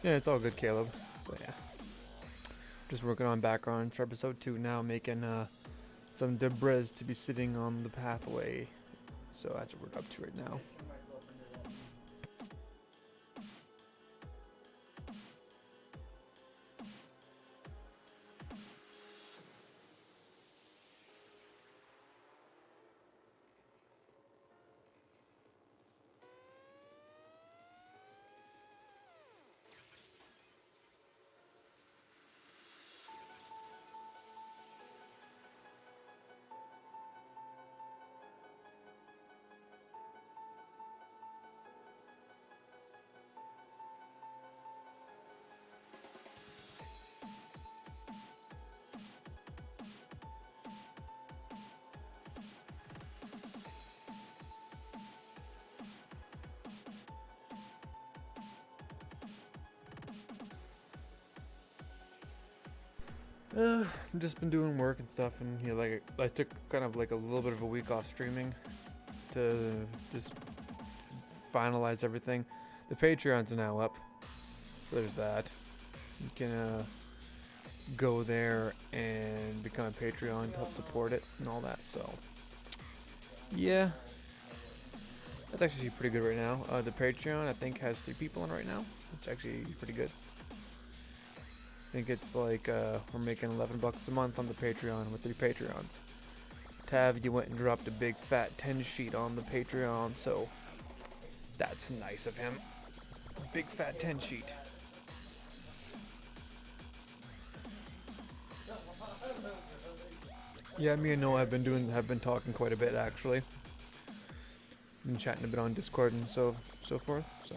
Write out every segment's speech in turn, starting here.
Yeah, it's all good, Caleb. So yeah, just working on background for episode 2 now, making some debris to be sitting on the pathway. So that's what we're up to right now. I've just been doing work and stuff, and like I took kind of like a little bit of a week off streaming to just finalize everything. The Patreon's now up, so there's that. You can go there and become a Patreon to help support it and all that. So yeah, that's actually pretty good right now. The Patreon I think has 3 people on it right now, which actually pretty good. I think it's like we're making $11 a month on the Patreon with 3 Patreons. Tav, you went and dropped a big fat 10 sheet on the Patreon, so that's nice of him. Big fat 10 sheet. Yeah, me and Noah have been talking quite a bit actually. Been chatting a bit on Discord and so forth. So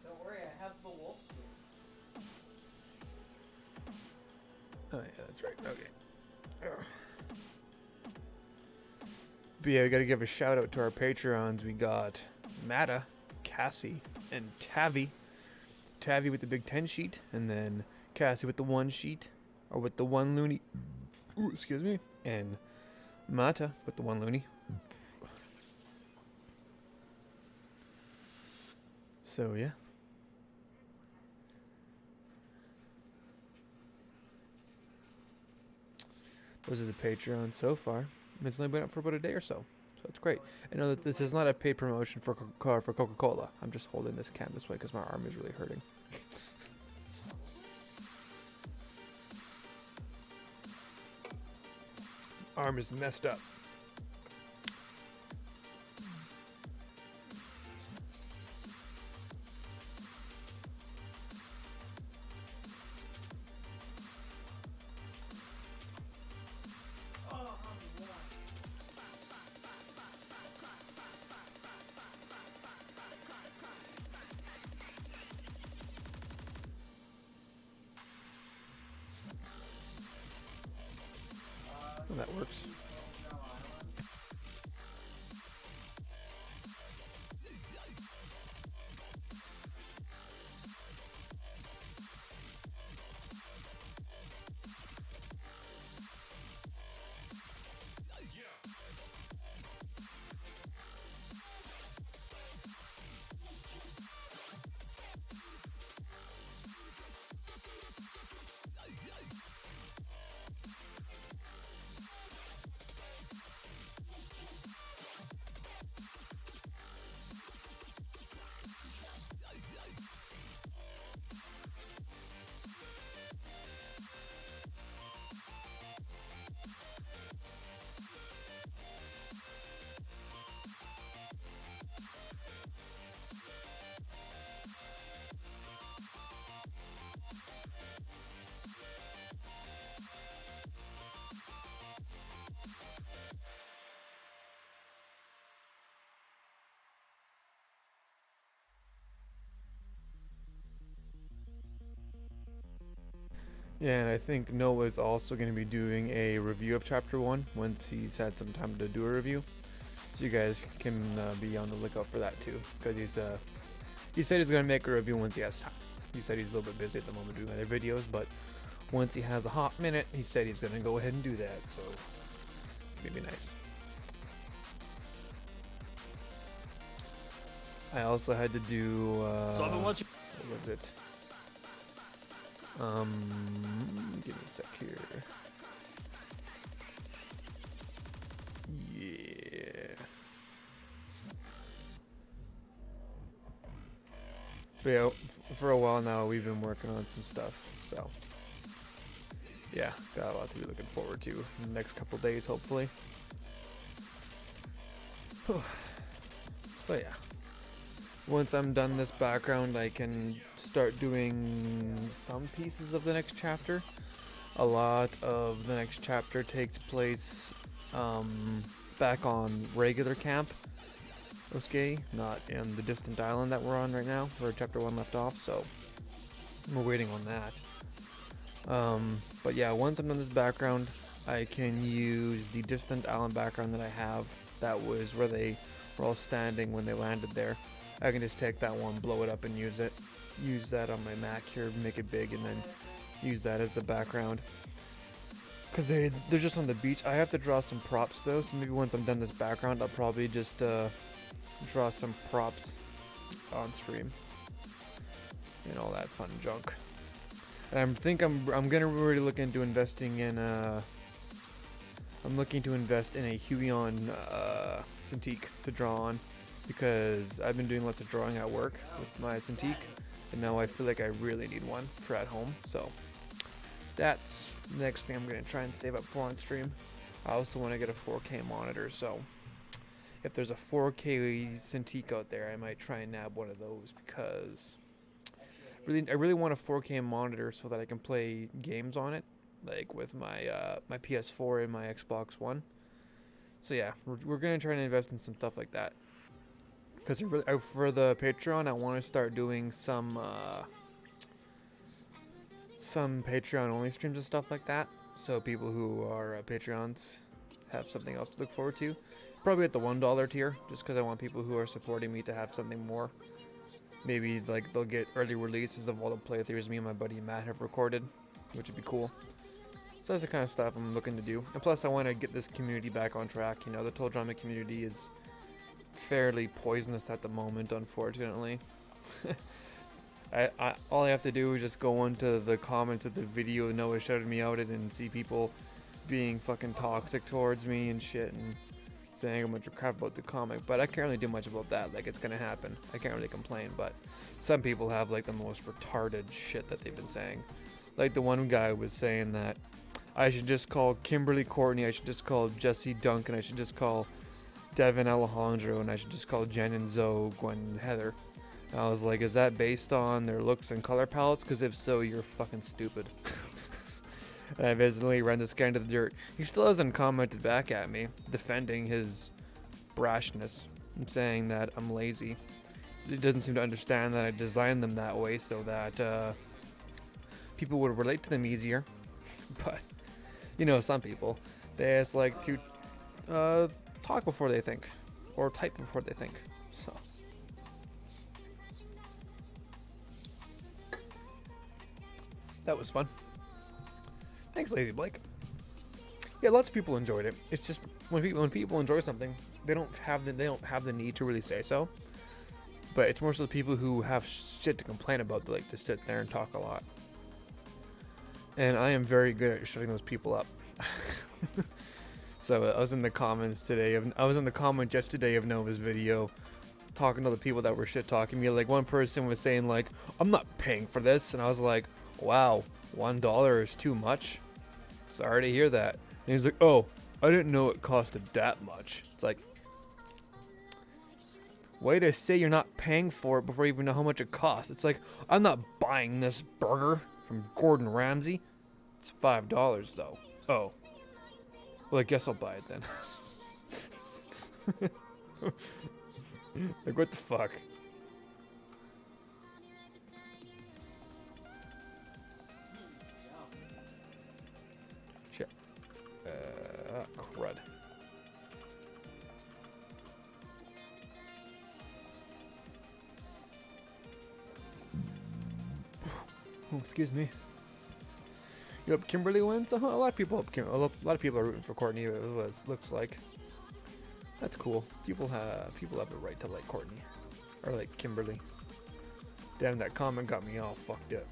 Don't worry, I have the wolf suit. oh yeah, that's right. Okay. Ugh. But yeah, we gotta give a shout out to our Patreons. We got Matta, Cassie, and Tavi. Tavi with the big 10 sheet, and then Cassie with the 1 sheet, or with the 1 loony. Ooh, excuse me. And Matta with the 1 loony. So yeah. Those are the Patreons so far. It's only been up for about a day or so. So it's great. I know that this is not a paid promotion for Coca-Cola. I'm just holding this can this way because my arm is really hurting. Arm is messed up. Well, that works. Yeah, and I think Noah's also going to be doing a review of Chapter 1 once he's had some time to do a review. So you guys can be on the lookout for that too, because he said he's going to make a review once he has time. He said he's a little bit busy at the moment doing other videos, but once he has a hot minute, he said he's gonna go ahead and do that. So it's gonna be nice. I also had to do. So I've been watching. What was it? Give me a sec here. Yeah. But yeah, for a while now, we've been working on some stuff. So yeah, got a lot to be looking forward to in the next couple days, hopefully. So yeah, once I'm done this background, I can start doing some pieces of the next chapter. A lot of the next chapter takes place back on regular camp Oskayi, not in the distant island that we're on right now, where chapter 1 left off, so we're waiting on that. But yeah, once I'm done this background, I can use the distant island background that I have. That was where they were all standing when they landed there. I can just take that one, blow it up, and use it. Use that on my Mac here, make it big, and then use that as the background. Because they're just on the beach. I have to draw some props though, so maybe once I'm done this background, I'll probably just draw some props on stream and all that fun junk. And I'm gonna really look into investing in I'm looking to invest in a Huion Cintiq to draw on, because I've been doing lots of drawing at work with my Cintiq, and now I feel like I really need one for at home. So that's the next thing I'm gonna try and save up for on stream. I also want to get a 4K monitor, so if there's a 4K Cintiq out there, I might try and nab one of those, because I really want a 4K monitor so that I can play games on it, like with my my PS4 and my Xbox One. So yeah, we're gonna try and invest in some stuff like that. Because for the Patreon, I want to start doing some Patreon only streams and stuff like that, so people who are Patreons have something else to look forward to. Probably at the $1 tier, just because I want people who are supporting me to have something more. Maybe like they'll get early releases of all the playthroughs me and my buddy Matt have recorded, which would be cool. So that's the kind of stuff I'm looking to do. And plus I want to get this community back on track. You know, the Toll Drama community is fairly poisonous at the moment, unfortunately. All I have to do is just go into the comments of the video Noah shouted me out at and see people being fucking toxic towards me and shit, and saying a bunch of crap about the comic, but I can't really do much about that. Like, it's gonna happen. I can't really complain, but some people have like the most retarded shit that they've been saying. Like the one guy was saying that I should just call Kimberly Courtney, I should just call Jesse Duncan, I should just call Devin Alejandro, and I should just call Jen and Zoe, Gwen and Heather. And I was like, is that based on their looks and color palettes? Because if so, you're fucking stupid. And I basically ran this guy into the dirt. He still hasn't commented back at me, defending his brashness and saying that I'm lazy. He doesn't seem to understand that I designed them that way so that people would relate to them easier. But, you know, some people, they just like to talk before they think, or type before they think. So that was fun. Thanks, Lazy Blake. Yeah, lots of people enjoyed it. It's just when people enjoy something, they don't have the need to really say so. But it's more so the people who have shit to complain about that like to sit there and talk a lot. And I am very good at shutting those people up. So I was in the comments yesterday of Nova's video, talking to the people that were shit talking me. Like one person was saying like, "I'm not paying for this," and I was like, "Wow, $1 is too much. Sorry to hear that." And he's like, "Oh, I didn't know it costed that much." It's like, way to say you're not paying for it before you even know how much it costs. It's like, I'm not buying this burger from Gordon Ramsay. It's $5 though. Oh. Well, I guess I'll buy it then. Like, what the fuck? Shit. Crud. Oh, excuse me. You hope Kimberly wins? A lot of people hope a lot of people are rooting for Courtney. It looks like. That's cool. People have a right to like Courtney or like Kimberly. Damn, that comment got me all fucked up.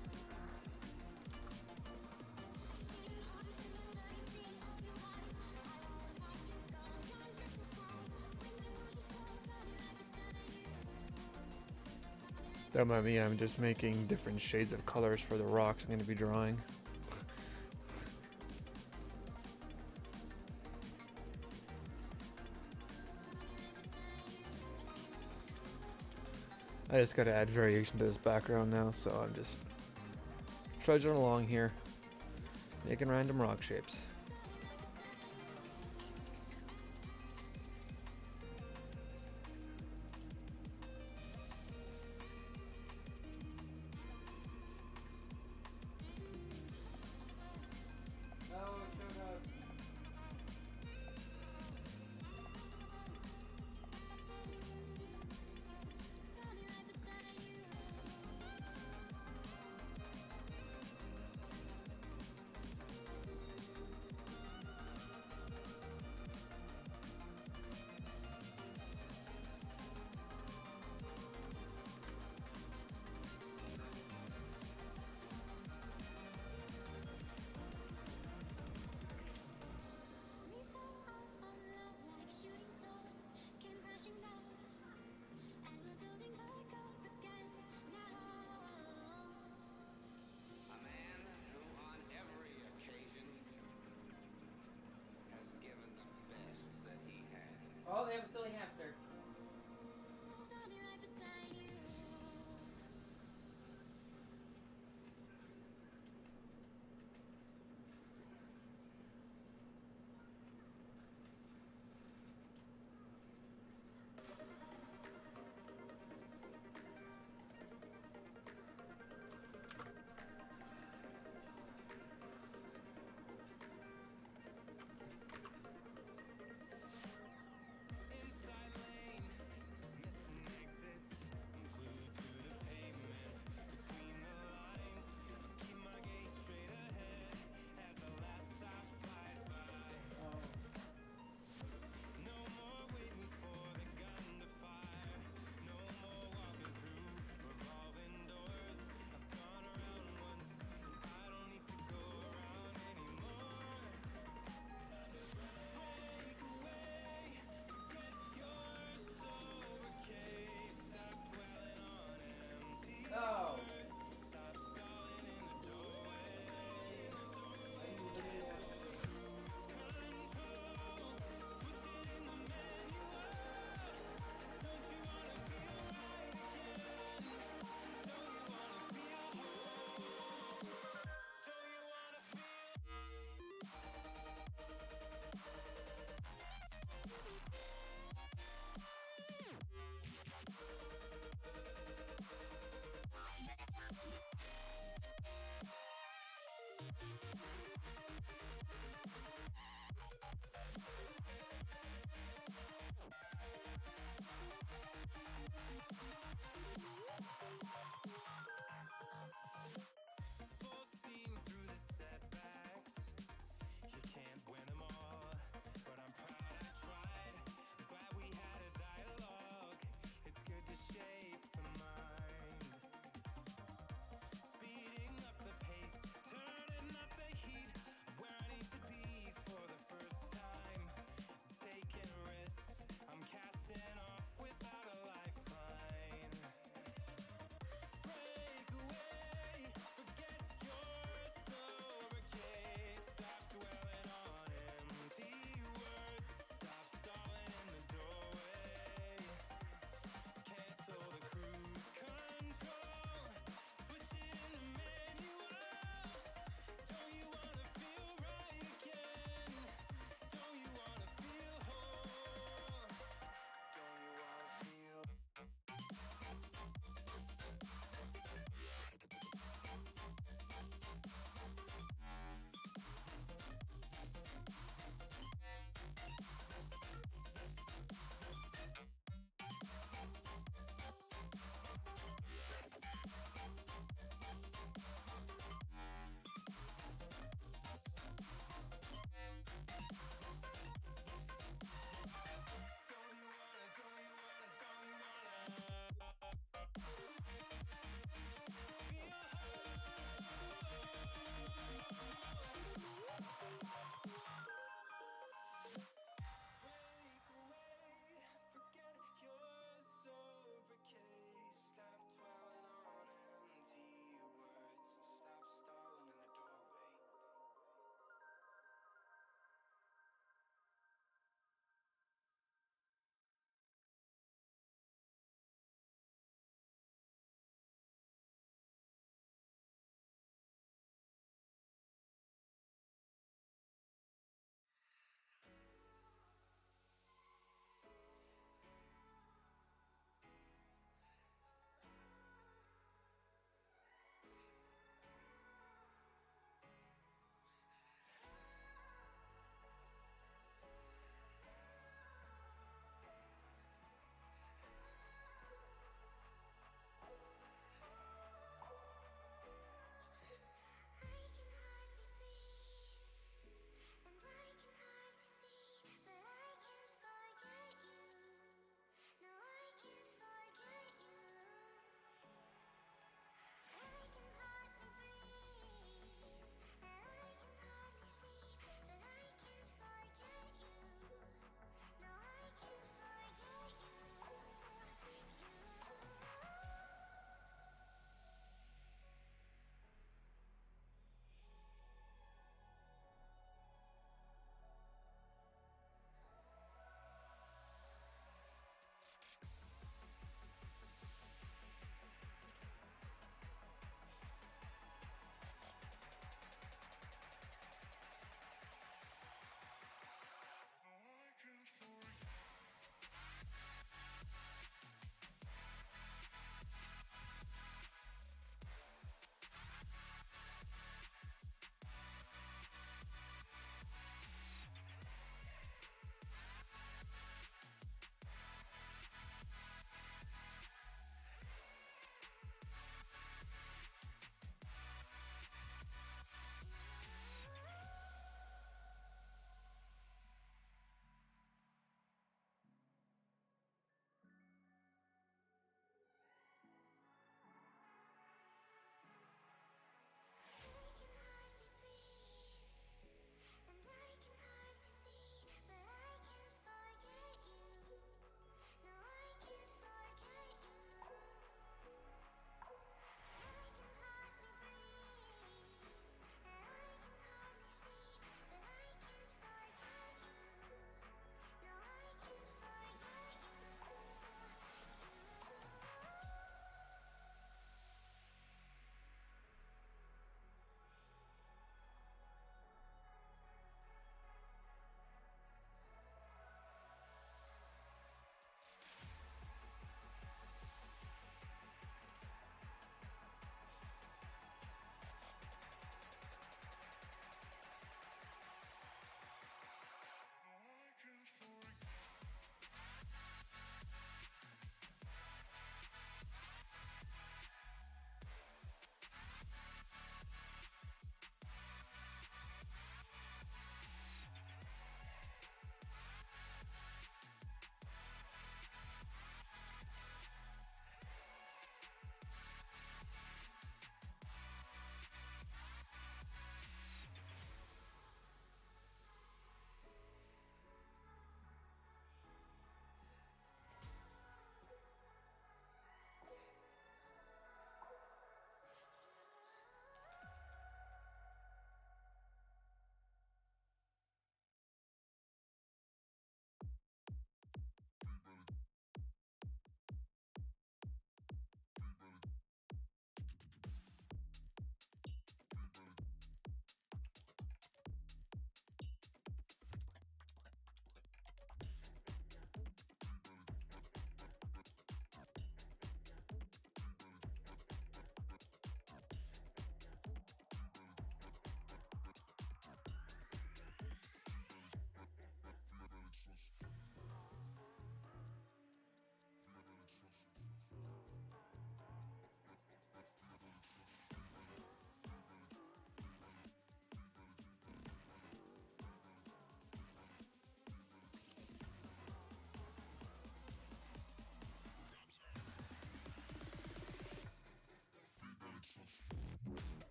Don't mind me, I'm just making different shades of colors for the rocks I'm going to be drawing. I just gotta add variation to this background now, so I'm just trudging along here, making random rock shapes. No, it showed up.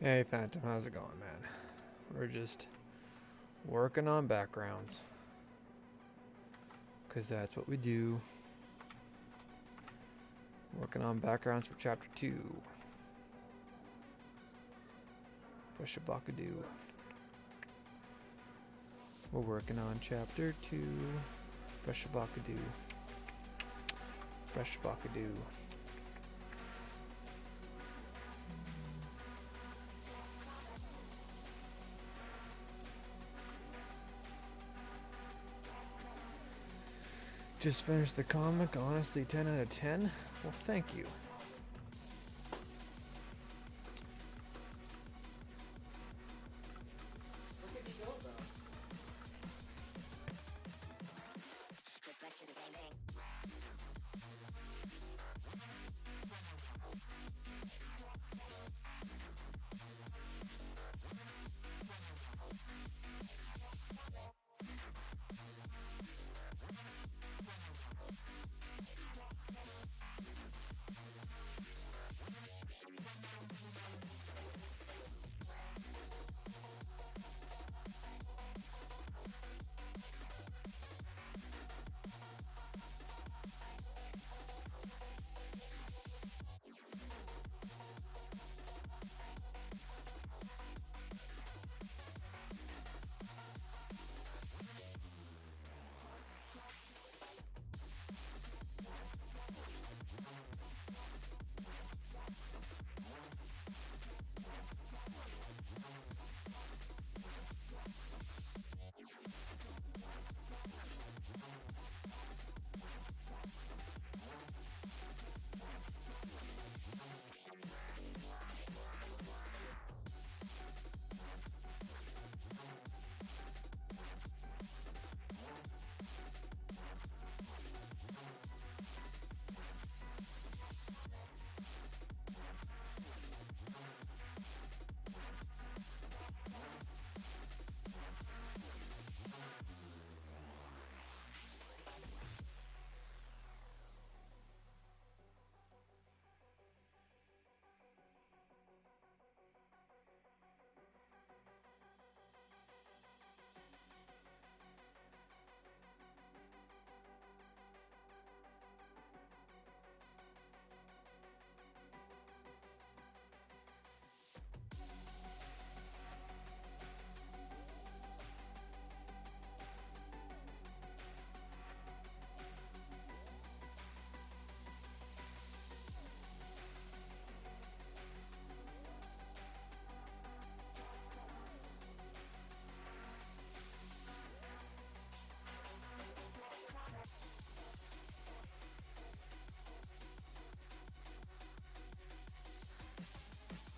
Hey Phantom, how's it going, man? We're just working on backgrounds. Because that's what we do. Working on backgrounds for chapter 2. Feshabakadoo. We're working on chapter 2. Feshabakadoo. Feshabakadoo. Just finished the comic, honestly 10 out of 10. Well, thank you. What did you go about?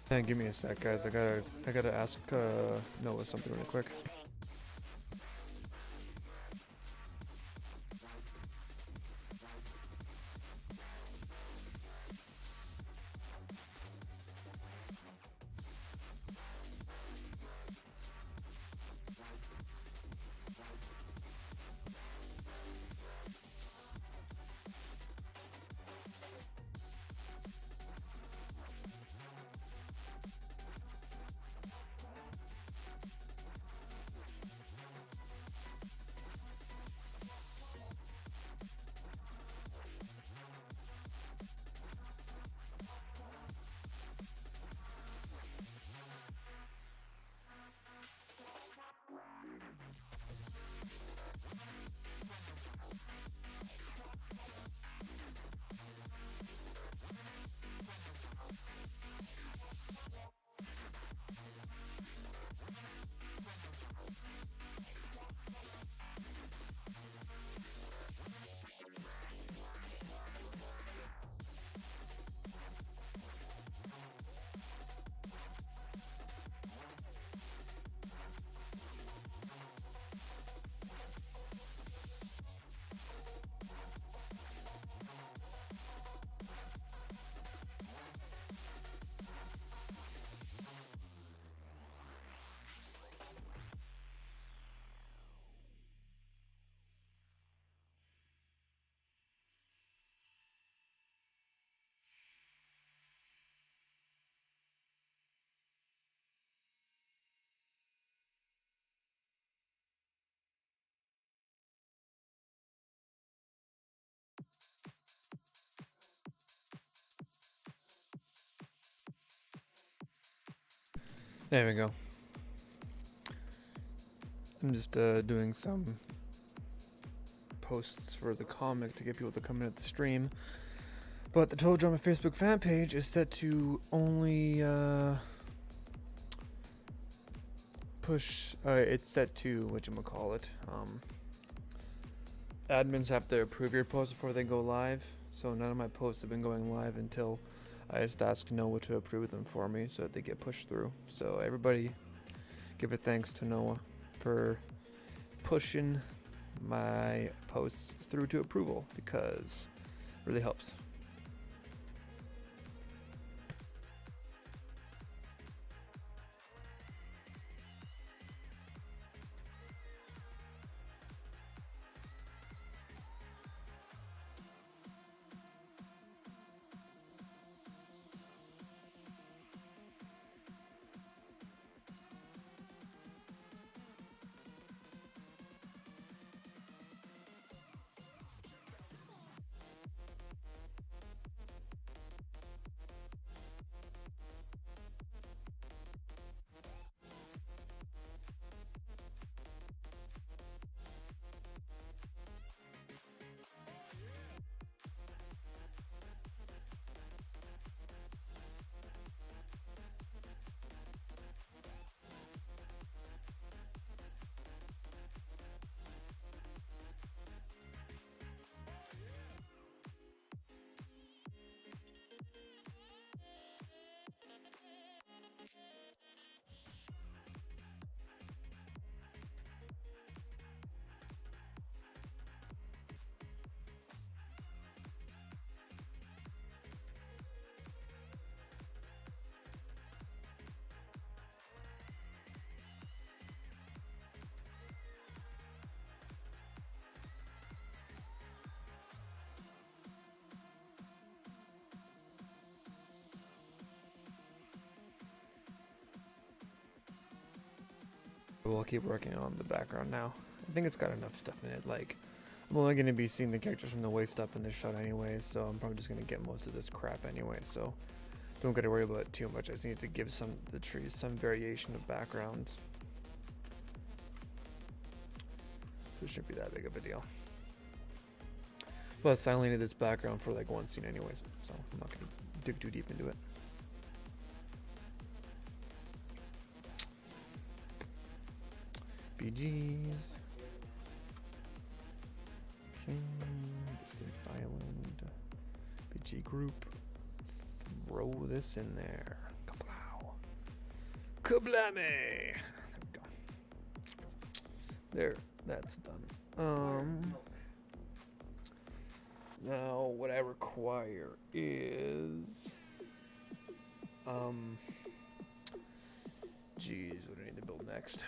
Hey, give me a sec, guys. I gotta ask Noah something really quick. There we go. I'm just doing some posts for the comic to get people to come in at the stream. But the Total Drama Facebook fan page is set to only push. It's set to whatchamacallit. Admins have to approve your post before they go live. So none of my posts have been going live until I just ask Noah to approve them for me so that they get pushed through. So everybody give a thanks to Noah for pushing my posts through to approval because it really helps. We'll keep working on the background now. I think it's got enough stuff in it. Like, I'm only going to be seeing the characters from the waist up in this shot anyway, so I'm probably just going to get most of this crap anyway, so don't got to worry about it too much. I just need to give the trees some variation of backgrounds. So it shouldn't be that big of a deal. Plus, I only need this background for like one scene anyways, so I'm not going to dig too deep into it. BGs. King, Distant Island. BG group. Throw this in there. Kablow. Kablame! There we go. There, that's done. Now what I require is geez, what do I need to build next?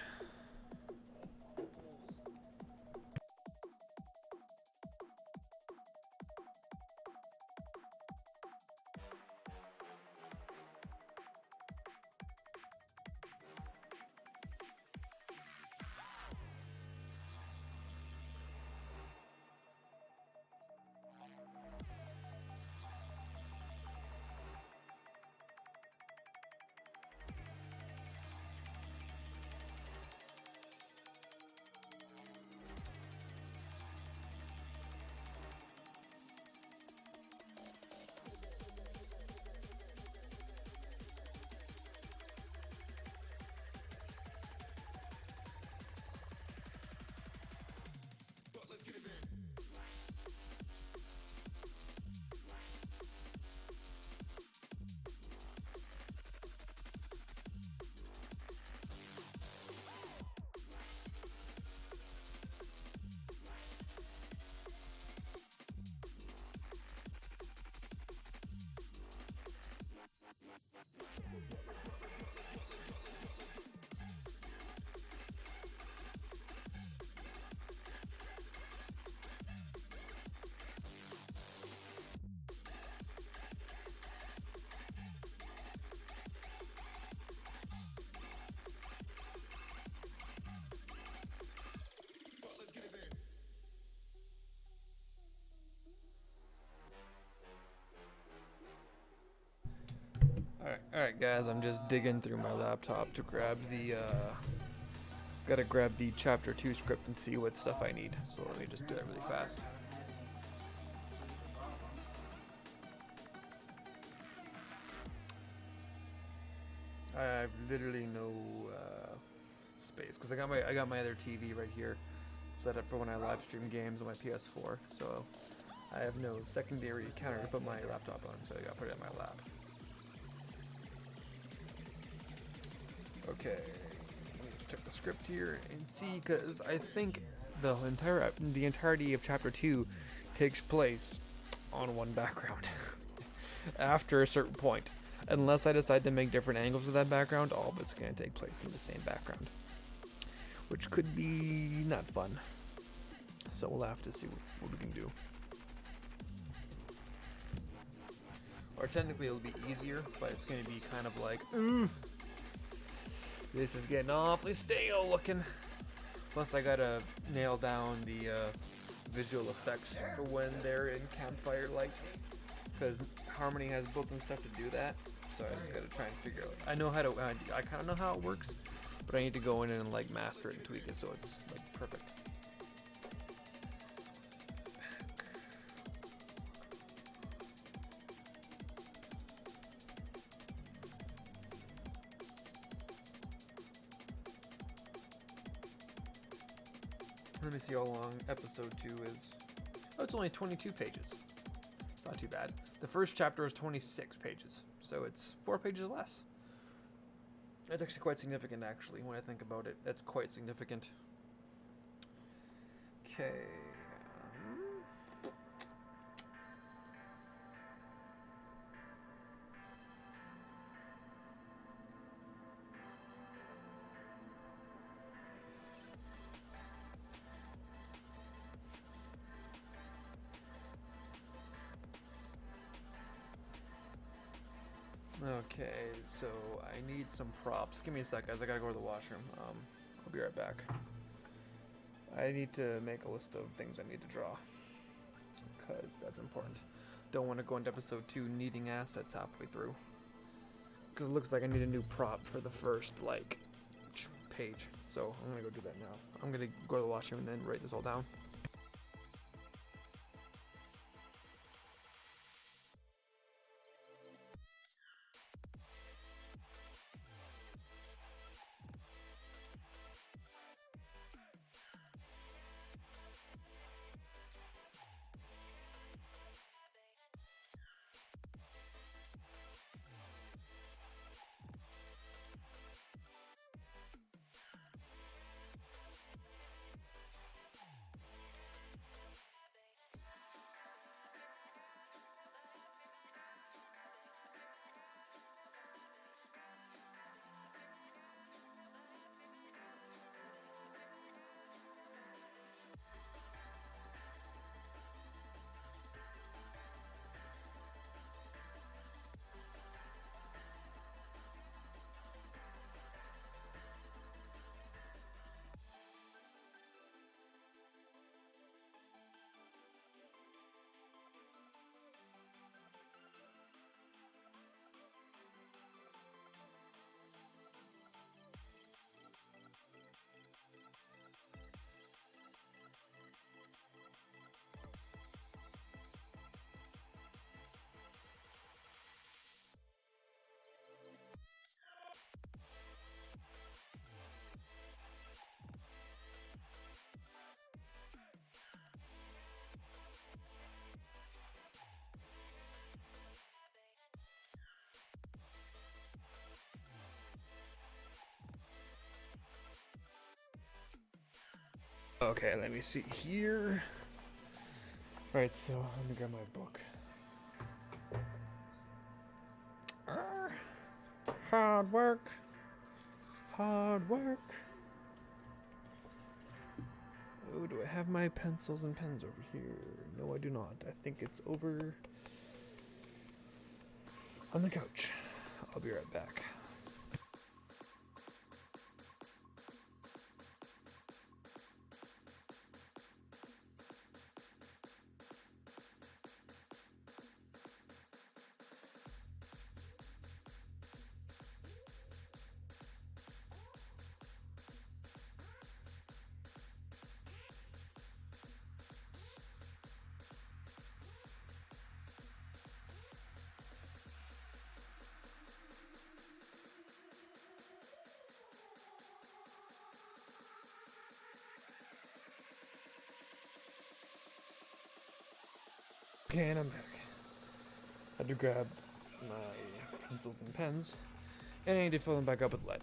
Alright guys, I'm just digging through my laptop to grab the gotta grab the chapter 2 script and see what stuff I need. So let me just do that really fast. I have literally no space because I got my other TV right here set up for when I live stream games on my PS4. So I have no secondary counter to put my laptop on, so I gotta put it in my lap. Okay, let me check the script here and see, because I think the entirety of chapter 2 takes place on one background after a certain point. Unless I decide to make different angles of that background, all of it's going to take place in the same background, which could be not fun. So we'll have to see what we can do. Or technically it'll be easier, but it's going to be kind of like, this is getting awfully stale looking. Plus I gotta nail down the visual effects for when they're in campfire light, because Harmony has built-in stuff to do that. So I just gotta try and figure out. I know how to. I kind of know how it works, but I need to go in and like master it and tweak it so it's like perfect. Let me see how long episode 2 is. Oh, it's only 22 pages. It's not too bad. The first chapter is 26 pages, so it's 4 pages less. That's actually quite significant, actually, when I think about it. That's quite significant. Okay. Okay, so I need some props. Give me a sec, guys. I gotta go to the washroom. I'll be right back. I need to make a list of things I need to draw, because that's important. Don't want to go into episode 2 needing assets halfway through, because it looks like I need a new prop for the first, like, page. So I'm gonna go do that now. I'm gonna go to the washroom and then write this all down. Okay, let me see here. Alright, so let me grab my book. Hard work. Hard work. Oh, do I have my pencils and pens over here? No, I do not. I think it's over on the couch. I'll be right back. Okay, and I'm back. Had to grab my pencils and pens, and I need to fill them back up with lead.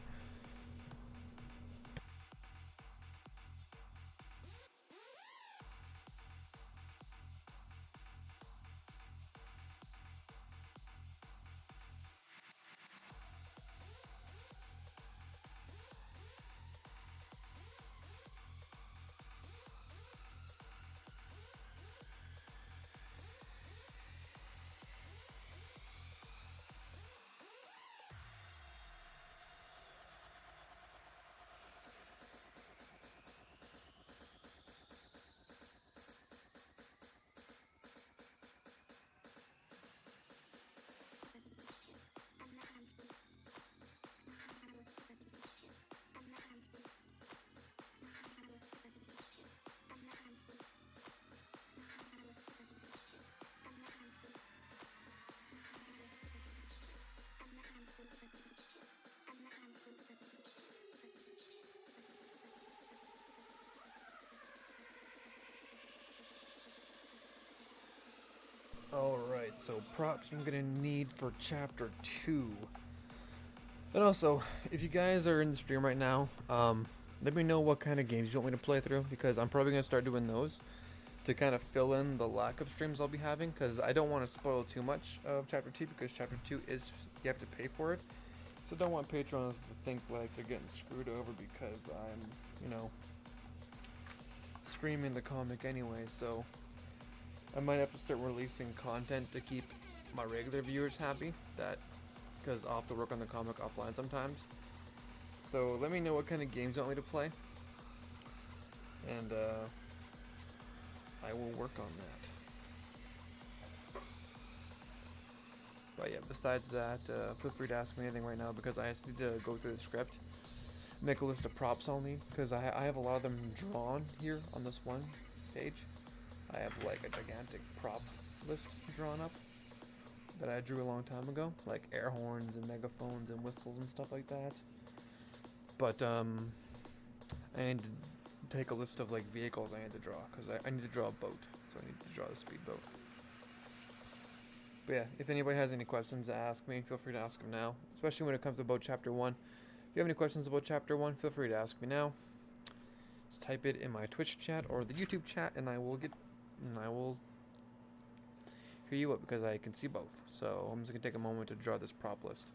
Alright, so props I'm gonna need for chapter 2. And also, if you guys are in the stream right now, let me know what kind of games you want me to play through, because I'm probably gonna start doing those to kind of fill in the lack of streams I'll be having, because I don't want to spoil too much of chapter 2, because chapter 2 is, you have to pay for it. So I don't want patrons to think like they're getting screwed over because I'm, you know, streaming the comic anyway, so I might have to start releasing content to keep my regular viewers happy, because I'll have to work on the comic offline sometimes. So let me know what kind of games you want me to play, and I will work on that. But yeah, besides that, feel free to ask me anything right now, because I just need to go through the script, make a list of props I'll need, because I have a lot of them drawn here on this one page. I have like a gigantic prop list drawn up that I drew a long time ago, like air horns and megaphones and whistles and stuff like that. But I need to take a list of like vehicles I need to draw, because I need to draw a boat, so I need to draw the speedboat. But yeah, if anybody has any questions to ask me, feel free to ask them now, especially when it comes to about chapter 1. If you have any questions about chapter 1, feel free to ask me now. Just type it in my Twitch chat or the YouTube chat, and I will hear you up, because I can see both. So I'm just gonna take a moment to draw this prop list.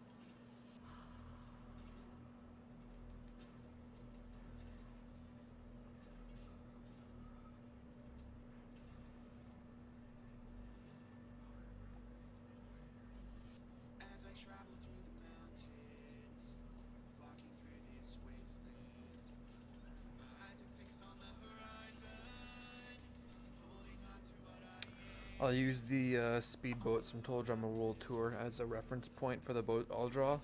I'll use the speedboats from Total Drama World Tour as a reference point for the boat I'll draw.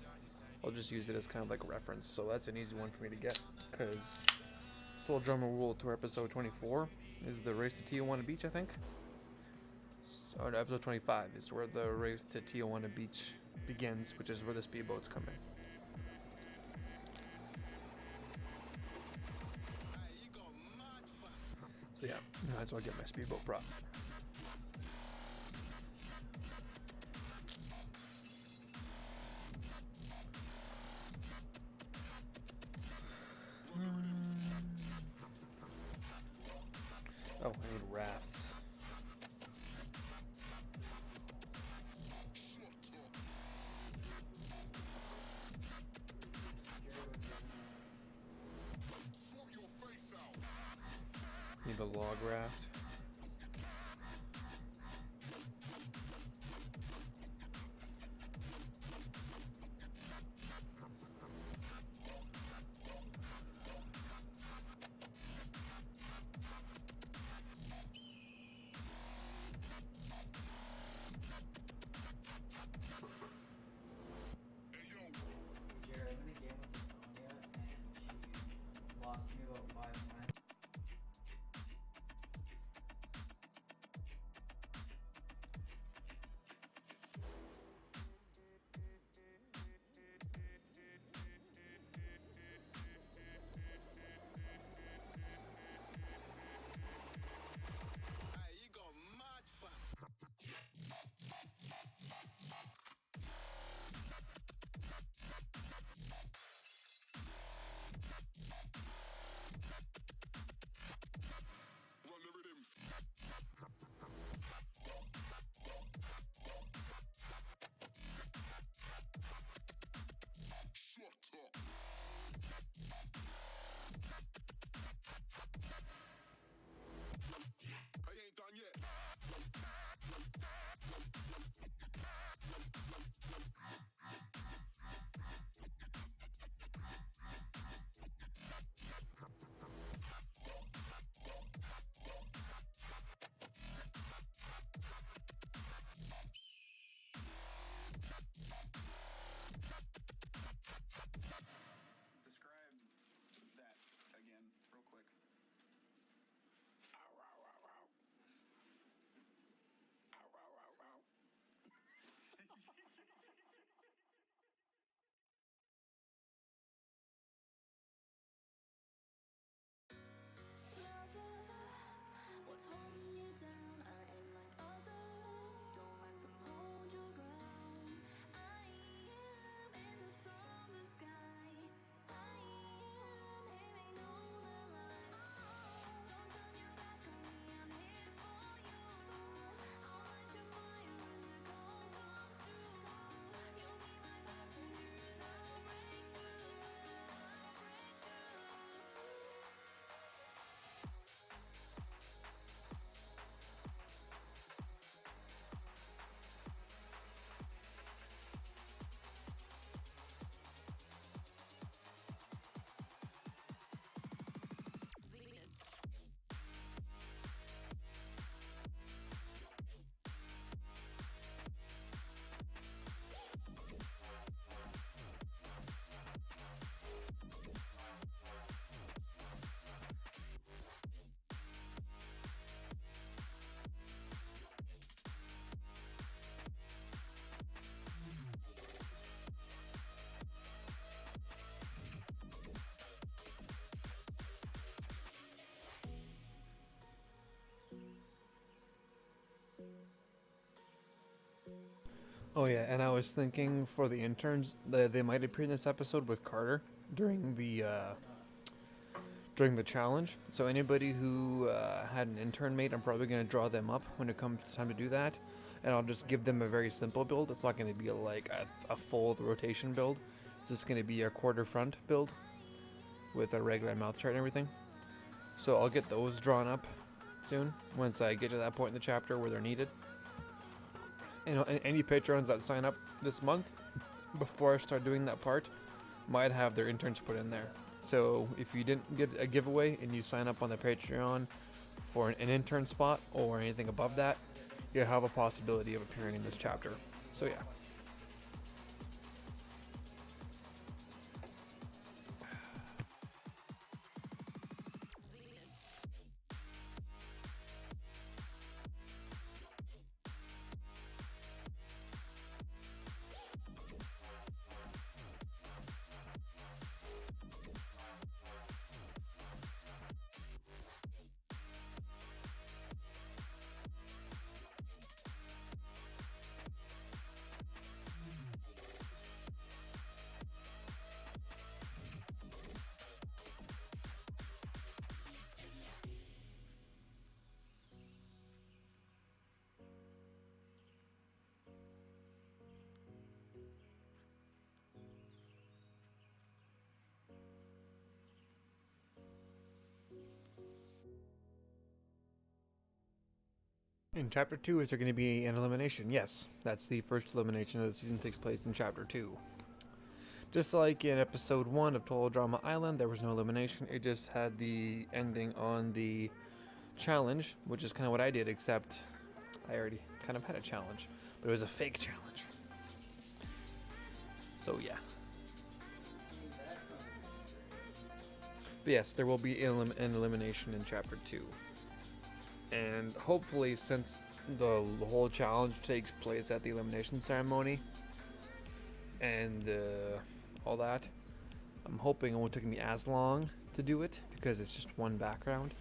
I'll just use it as kind of like a reference, so that's an easy one for me to get, because Total Drama World Tour episode 24 is the race to Tijuana Beach, I think. So, no, episode 25 is where the race to Tijuana Beach begins, which is where the speedboats come in. So yeah, that's why I get my speedboat prop. Oh, I need rafts. Need a log raft. Jared, I'm in a game with Sonya, and she's lost me about 5 times. Oh yeah, and I was thinking for the interns, they might appear in this episode with Carter during the uh, during the challenge. So anybody who had an intern mate, I'm probably going to draw them up when it comes time to do that, and I'll just give them a very simple build. It's not going to be like a full rotation build. It's just going to be a quarter front build with a regular mouth chart and everything. So I'll get those drawn up soon once I get to that point in the chapter where they're needed. And any patrons that sign up this month before I start doing that part might have their interns put in there. So if you didn't get a giveaway and you sign up on the Patreon for an intern spot or anything above that, you have a possibility of appearing in this chapter. So yeah. In chapter 2, is there going to be an elimination? Yes, that's the first elimination of the season takes place in chapter 2. Just like in episode 1 of Total Drama Island, there was no elimination. It just had the ending on the challenge, which is kind of what I did, except I already kind of had a challenge, but it was a fake challenge. So yeah. But yes, there will be an elimination in chapter 2. And hopefully, since the whole challenge takes place at the elimination ceremony and all that, I'm hoping it won't take me as long to do it because it's just one background.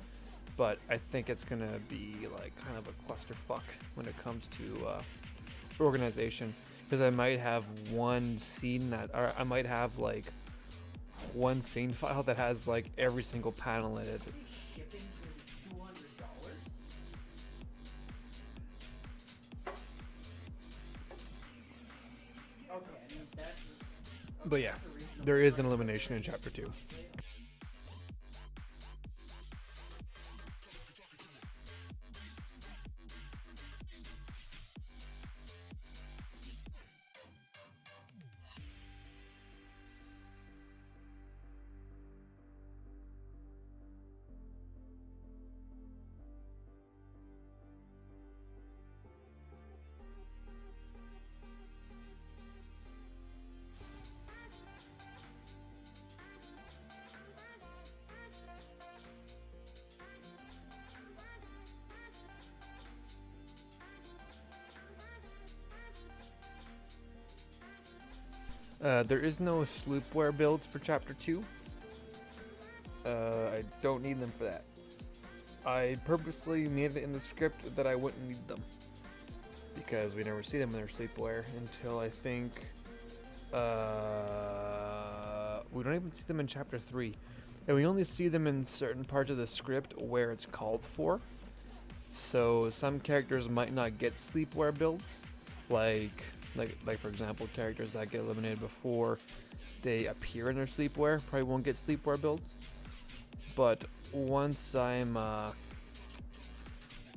But I think it's gonna be like kind of a clusterfuck when it comes to organization, because I might have one scene that, or I might have like one scene file that has like every single panel in it. Shipping for $200? Okay, I mean that's. But yeah, there is an elimination in chapter 2. There is no sleepwear builds for chapter 2. I don't need them for that. I purposely made it in the script that I wouldn't need them, because we never see them in their sleepwear until I think we don't even see them in chapter 3, and we only see them in certain parts of the script where it's called for. So some characters might not get sleepwear builds, like for example, characters that get eliminated before they appear in their sleepwear probably won't get sleepwear builds. But once I'm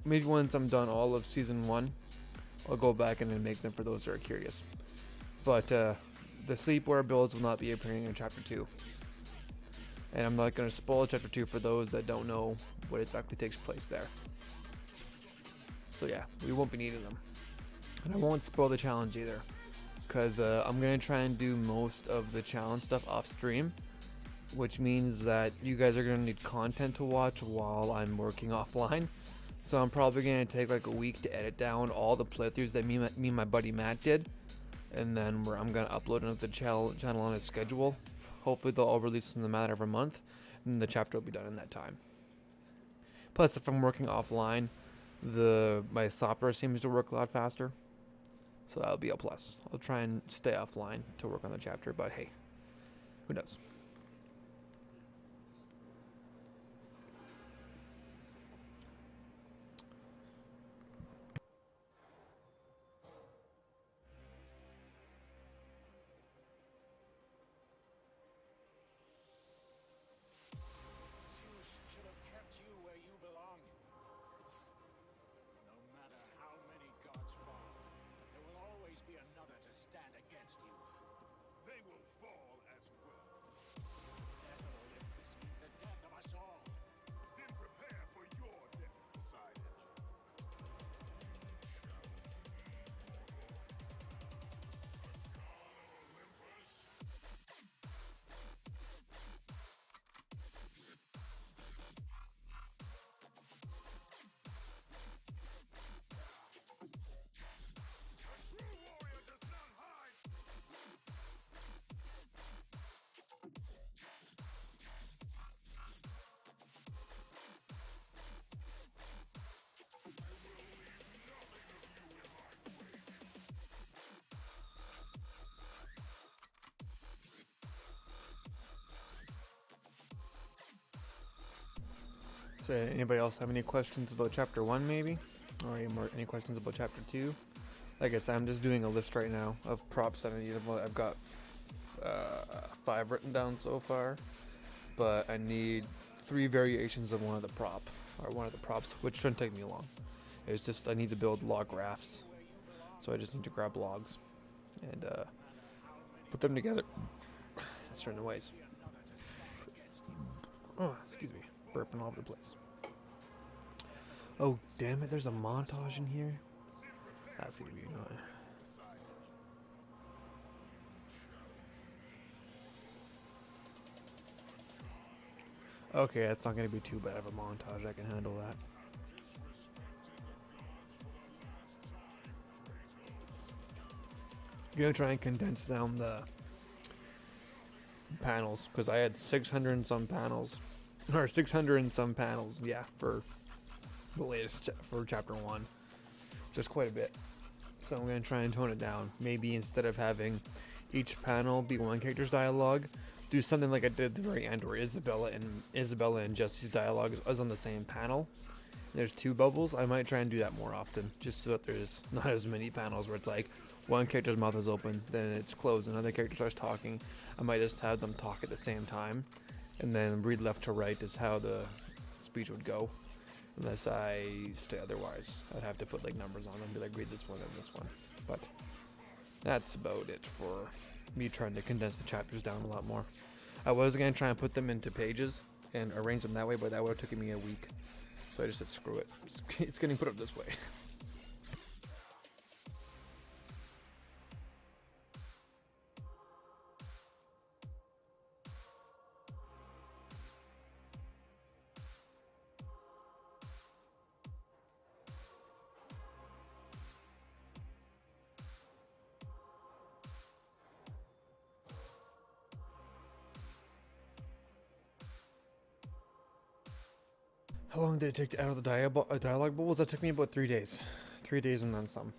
maybe once I'm done all of season 1, I'll go back and then make them for those that are curious. But the sleepwear builds will not be appearing in chapter 2, and I'm not going to spoil chapter 2 for those that don't know what exactly takes place there. So yeah, we won't be needing them. And I won't spoil the challenge either, because I'm going to try and do most of the challenge stuff off stream, which means that you guys are going to need content to watch while I'm working offline. So I'm probably going to take like a week to edit down all the playthroughs that me and my buddy Matt did, and then I'm going to upload another channel on a schedule. Hopefully they'll all release in the matter of a month, and the chapter will be done in that time. Plus, if I'm working offline, my software seems to work a lot faster. So that'll be a plus. I'll try and stay offline to work on the chapter, but hey, who knows? Zeus should have kept you where you belong. No matter how many gods fall, there will always be another to stand against you. They will fall as well. Death of Olympus means the death of us all. Then prepare for your death, Poseidon. A true warrior does not hide. So anybody else have any questions about chapter 1 maybe? Or any questions about chapter 2? Like I said, I'm just doing a list right now of props that I need. I've got 5 written down so far, but I need 3 variations of one of the props, which shouldn't take me long. It's just I need to build log graphs, so I just need to grab logs and put them together in certain ways. Oh, excuse me, burping all over the place. Oh, damn it, there's a montage in here. That's gonna be annoying. Okay, that's not gonna be too bad of a montage. I can handle that. I'm gonna try and condense down the panels because I had 600 and some panels, or 600 and some panels. Yeah, for the latest for chapter 1, just quite a bit. So I'm gonna try and tone it down. Maybe instead of having each panel be one character's dialogue, do something like I did at the very end, where Isabella and Jesse's dialogue is on the same panel. There's 2 bubbles. I might try and do that more often, just so that there's not as many panels where it's like one character's mouth is open, then it's closed, another character starts talking. I might just have them talk at the same time, and then read left to right is how the speech would go. Unless I stay otherwise, I'd have to put like numbers on them, be like read this one and this one. But that's about it for me trying to condense the chapters down a lot more. I was gonna try and put them into pages and arrange them that way, but that would have taken me a week. So I just said screw it. It's getting put up this way. How long did it take to add all the dialogue bubbles? That took me about 3 days. 3 days and then some.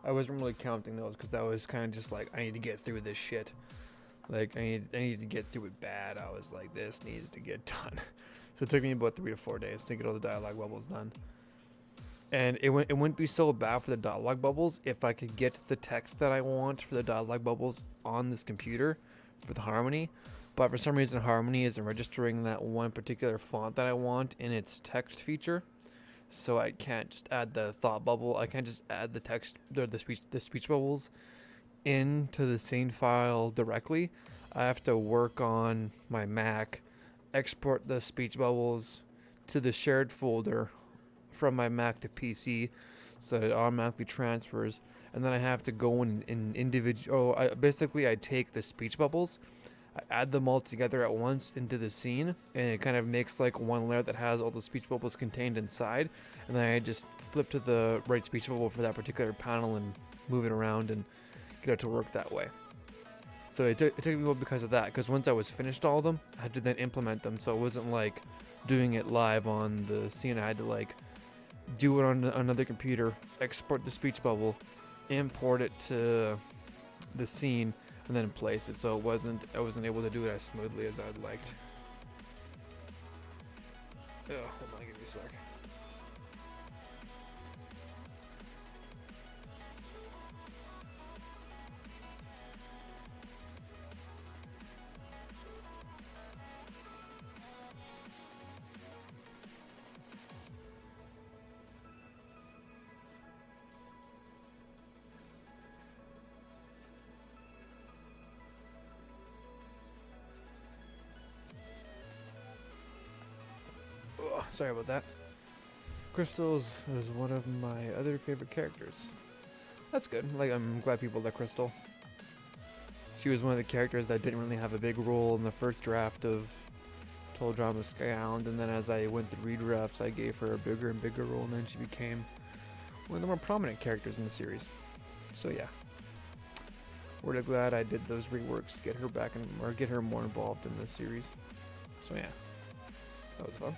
I wasn't really counting those because that was kind of just like, I need to get through this shit. Like, I need to get through it bad. I was like, this needs to get done. So it took me about 3 to 4 days to get all the dialogue bubbles done. And it wouldn't be so bad for the dialogue bubbles if I could get the text that I want for the dialogue bubbles on this computer for the Harmony. But for some reason, Harmony isn't registering that one particular font that I want in its text feature. So I can't just add the thought bubble. I can't just add the text, the speech bubbles into the scene file directly. I have to work on my Mac, export the speech bubbles to the shared folder from my Mac to PC, so it automatically transfers. And then I have to go in individual. Basically, I take the speech bubbles, I add them all together at once into the scene, and it kind of makes like one layer that has all the speech bubbles contained inside, and then I just flip to the right speech bubble for that particular panel and move it around and get it to work that way. So it took me a while because of that, because once I was finished all of them, I had to then implement them, so it wasn't like doing it live on the scene. I had to like do it on another computer, export the speech bubble, import it to the scene and then place it, so I wasn't able to do it as smoothly as I'd liked. Ugh, hold on, give me a sec. Ugh, sorry about that. Crystal is one of my other favorite characters. That's good. Like, I'm glad people like Crystal. She was one of the characters that didn't really have a big role in the first draft of Total Drama Oskayi Island, and then as I went through redrafts, I gave her a bigger and bigger role, and then she became one of the more prominent characters in the series. So yeah, really glad I did those reworks to get her back or get her more involved in the series. So yeah, that was fun.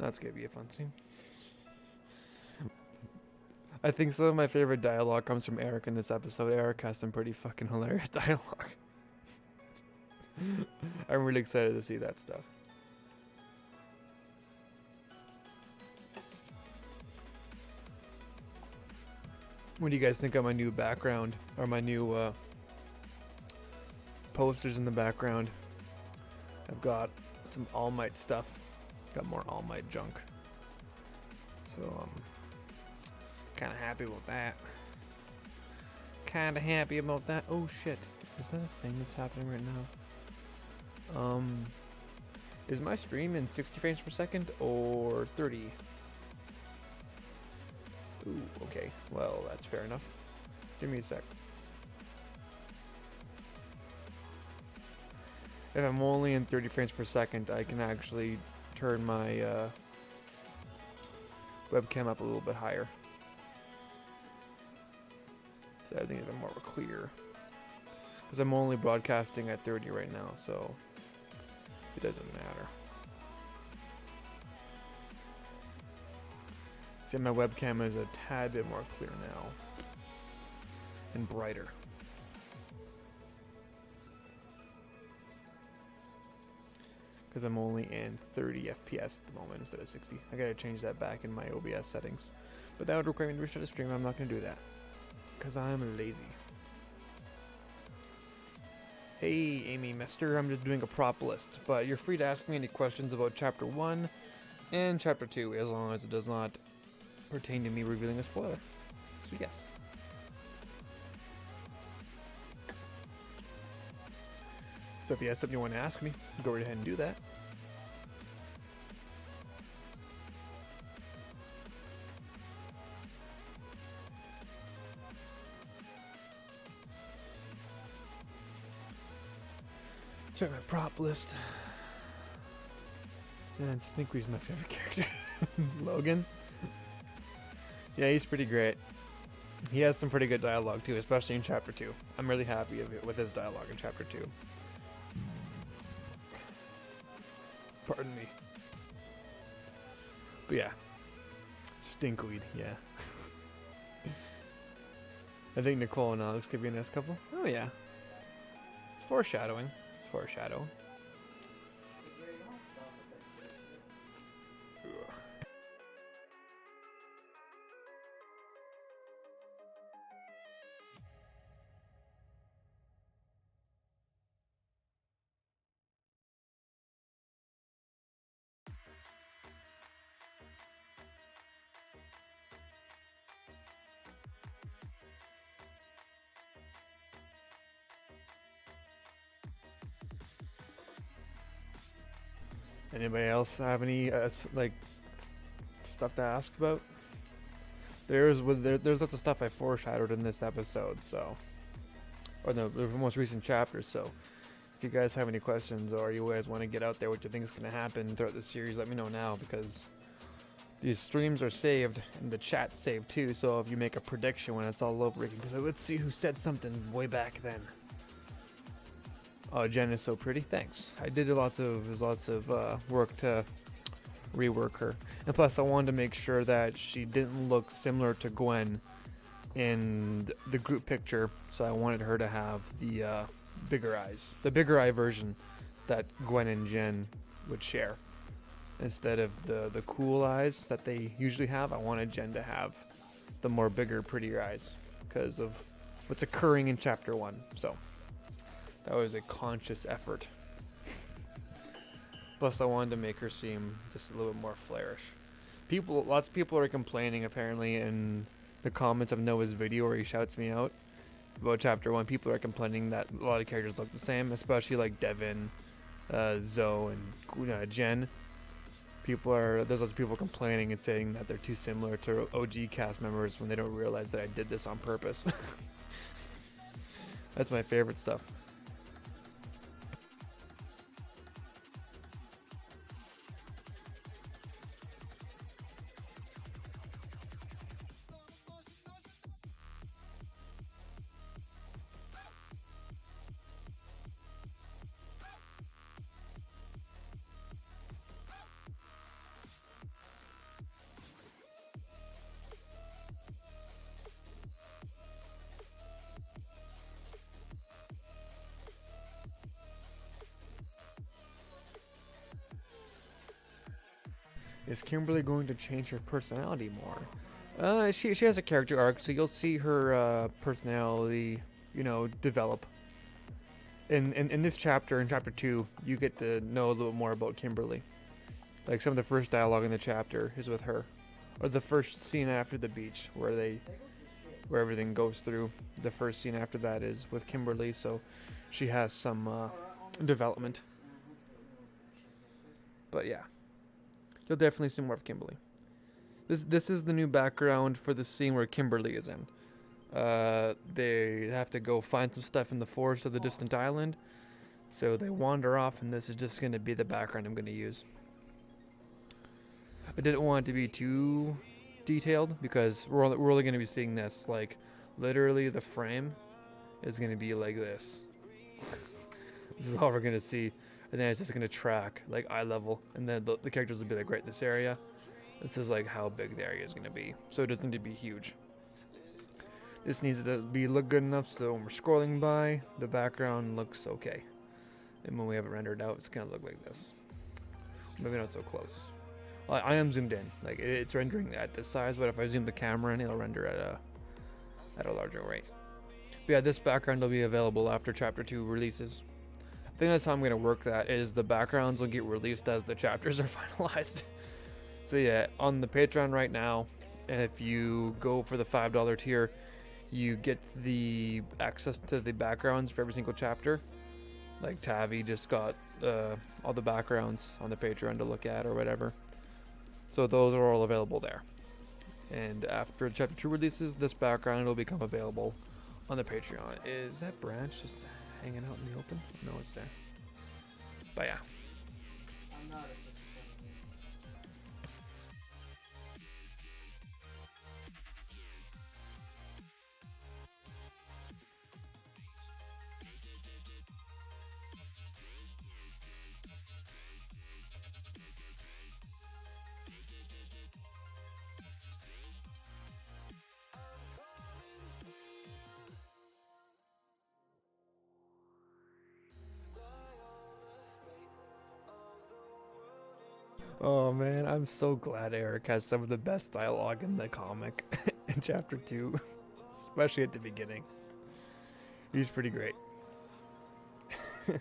That's gonna be a fun scene. I think some of my favorite dialogue comes from Eric in this episode. Eric has some pretty fucking hilarious dialogue. I'm really excited to see that stuff. What do you guys think of my new background or my new posters in the background? I've got some All Might stuff. Got more All Might junk. So kind of happy about that. Oh shit. Is that a thing that's happening right now? Is my stream in 60 frames per second or 30? Ooh, okay. Well, that's fair enough. Give me a sec. If I'm only in 30 frames per second, I can actually turn my webcam up a little bit higher. So I think it's more clear. Because I'm only broadcasting at 30 right now, so it doesn't matter. See, my webcam is a tad bit more clear now. And brighter. Because I'm only in 30 FPS at the moment instead of 60. I gotta change that back in my OBS settings. But that would require me to restart the stream. I'm not gonna do that. Because I'm lazy. Hey, Amy Mister, I'm just doing a prop list. But you're free to ask me any questions about Chapter 1 and Chapter 2, as long as it does not pertain to me revealing a spoiler. So yes. So if you have something you want to ask me, go right ahead and do that. Check my prop list. And Stinkweed's my favorite character. Logan. Yeah, he's pretty great. He has some pretty good dialogue too, especially in Chapter 2. I'm really happy with his dialogue in Chapter 2. Pardon me. But yeah. Stinkweed, yeah. I think Nicole and Alex could be a nice couple. Oh yeah. It's foreshadowing. It's foreshadow. Anybody else have any like stuff to ask about? There's lots of stuff I foreshadowed in this episode, so or the most recent chapters. So if you guys have any questions or you guys want to get out there what you think is going to happen throughout the series, let me know now, because these streams are saved and the chat's saved too. So if you make a prediction when it's all over, you can be like, let's see who said something way back then. Oh, Jen is so pretty. Thanks. I did lots of work to rework her, and plus I wanted to make sure that she didn't look similar to Gwen in the group picture. So I wanted her to have the bigger eyes, the bigger eye version that Gwen and Jen would share, instead of the cool eyes that they usually have. I wanted Jen to have the more bigger, prettier eyes because of what's occurring in chapter 1. So that was a conscious effort. Plus, I wanted to make her seem just a little bit more flourish. Lots of people are complaining apparently in the comments of Noah's video where he shouts me out about chapter 1. People are complaining that a lot of characters look the same, especially like Devin, Zoe, and Jen. There's lots of people complaining and saying that they're too similar to OG cast members when they don't realize that I did this on purpose. That's my favorite stuff. Is Kimberly going to change her personality more? She has a character arc, so you'll see her personality, develop. In this chapter, in chapter 2, you get to know a little more about Kimberly. Like some of the first dialogue in the chapter is with her, or the first scene after the beach, where everything goes through. The first scene after that is with Kimberly, so she has some development. But yeah. You'll definitely see more of Kimberly. This is the new background for the scene where Kimberly is in. They have to go find some stuff in the forest of the distant island. So they wander off, and this is just going to be the background I'm going to use. I didn't want it to be too detailed because we're only going to be seeing this. Like, literally the frame is going to be like this. This is all we're going to see. And then it's just going to track like eye level, and then the characters will be like right in this area. This is like how big the area is going to be, so it doesn't need to be huge. This needs to look good enough so when we're scrolling by, the background looks okay. And when we have it rendered out, it's going to look like this. Maybe not so close. Well, I am zoomed in, like it's rendering at this size, but if I zoom the camera in, it'll render at a larger rate. But yeah, this background will be available after chapter 2 releases. I think that's how I'm going to work that, is the backgrounds will get released as the chapters are finalized. So yeah, on the Patreon right now, if you go for the $5 tier, you get the access to the backgrounds for every single chapter. Like Tavi just got all the backgrounds on the Patreon to look at or whatever. So those are all available there. And after chapter 2 releases, this background will become available on the Patreon. Is that branch just hanging out in the open? No, it's there. But yeah. I'm not a Oh man, I'm so glad Eric has some of the best dialogue in the comic in chapter 2, especially at the beginning. He's pretty great. Why is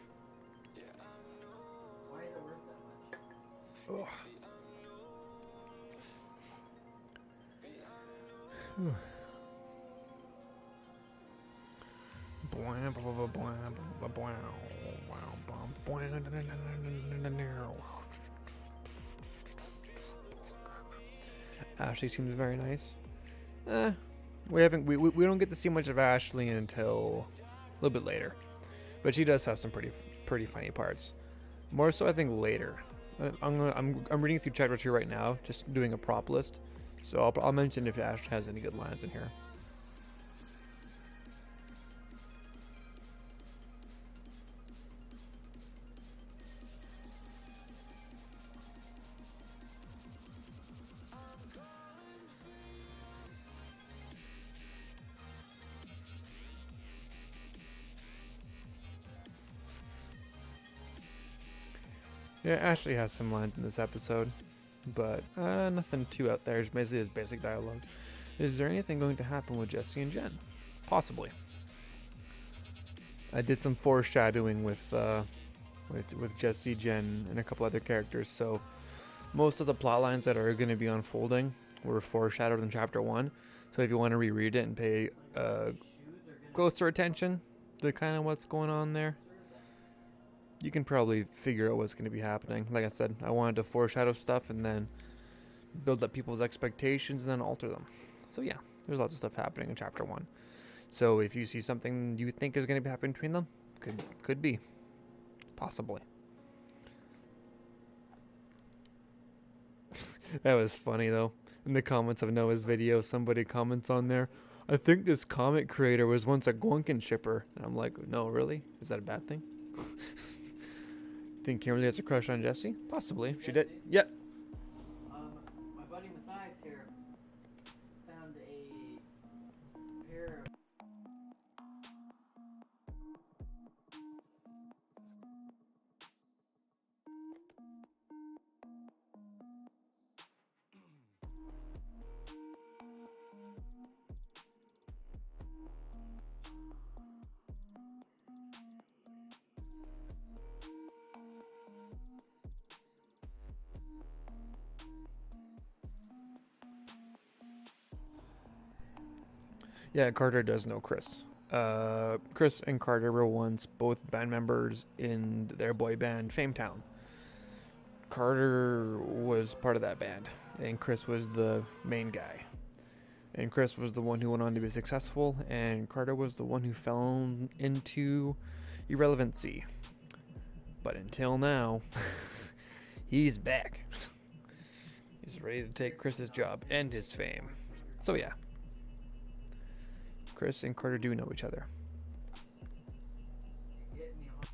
it worth that much? Oh. Whew. Ashley seems very nice. We don't get to see much of Ashley until little bit later. But she does have some pretty funny parts. More so, I think, later. I'm reading through chapter 2 right now, just doing a prop list. So I'll mention if Ash has any good lines in here. Yeah, Ashley has some lines in this episode, but nothing too out there. It's basically his basic dialogue. Is there anything going to happen with Jesse and Jen? Possibly. I did some foreshadowing with Jesse, Jen, and a couple other characters. So most of the plot lines that are going to be unfolding were foreshadowed in chapter 1. So if you want to reread it and pay closer attention to kind of what's going on there, you can probably figure out what's going to be happening. Like I said, I wanted to foreshadow stuff and then build up people's expectations and then alter them. So yeah, there's lots of stuff happening in chapter 1. So if you see something you think is going to be happening between them, could be. Possibly. That was funny though. In the comments of Noah's video, somebody comments on there, I think this comic creator was once a Gwunkin shipper. And I'm like, no, really? Is that a bad thing? Think Kimberly has a crush on Jesse? Possibly. She did. Yeah. My buddy Matthias here found a pair of Yeah, Carter does know Chris. Chris and Carter were once both band members in their boy band Fametown. Carter was part of that band, and Chris was the main guy. And Chris was the one who went on to be successful, and Carter was the one who fell into irrelevancy. But until now, he's back. He's ready to take Chris's job and his fame. So yeah, Chris and Carter do know each other. get me on.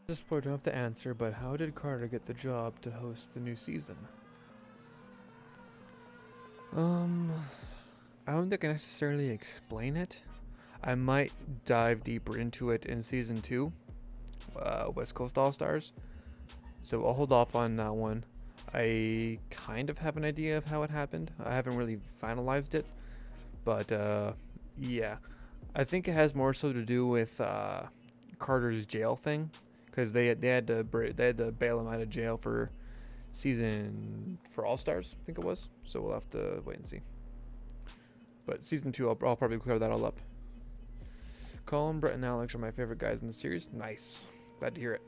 At this point, I don't have to answer, but how did Carter get the job to host the new season? I don't think I necessarily explain it. I might dive deeper into it in season 2, West Coast All Stars. So I'll hold off on that one. I kind of have an idea of how it happened. I haven't really finalized it, but yeah, I think it has more so to do with Carter's jail thing, because they had to bail him out of jail for All Stars, I think it was. So we'll have to wait and see. But season 2, I'll probably clear that all up. Colin, Brett, and Alex are my favorite guys in the series. Nice, glad to hear it.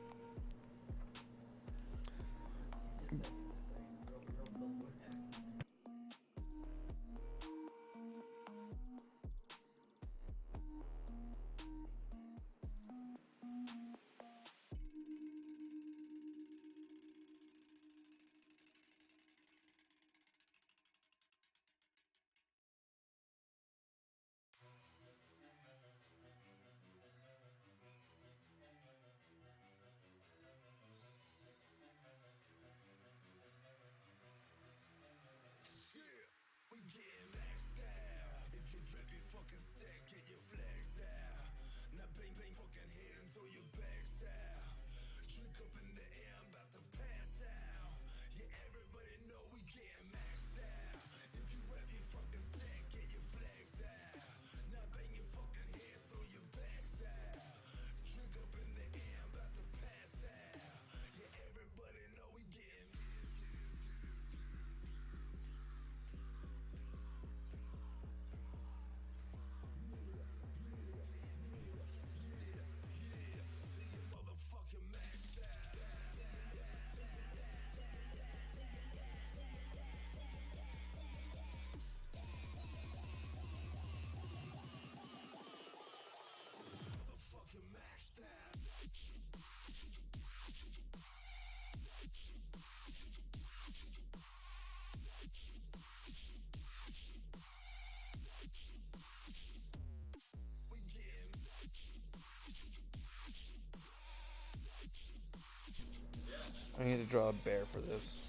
I need to draw a bear for this.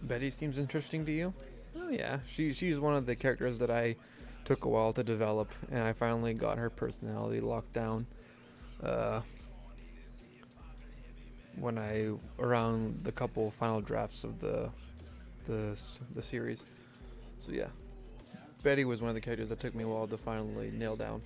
Betty seems interesting to you? Oh yeah, she's one of the characters that I took a while to develop, and I finally got her personality locked down. Uh, when I around the couple final drafts of the series. So yeah, Betty was one of the characters that took me a while to finally nail down.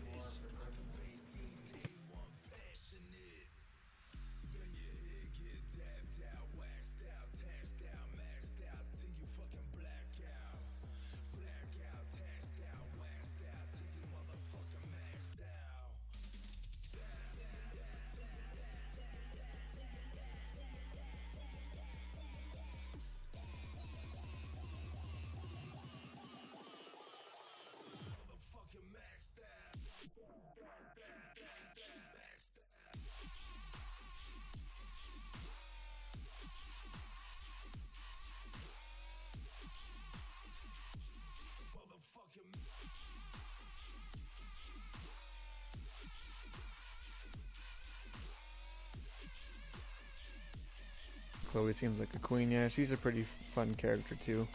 Chloe seems like a queen. Yeah, she's a pretty fun character too.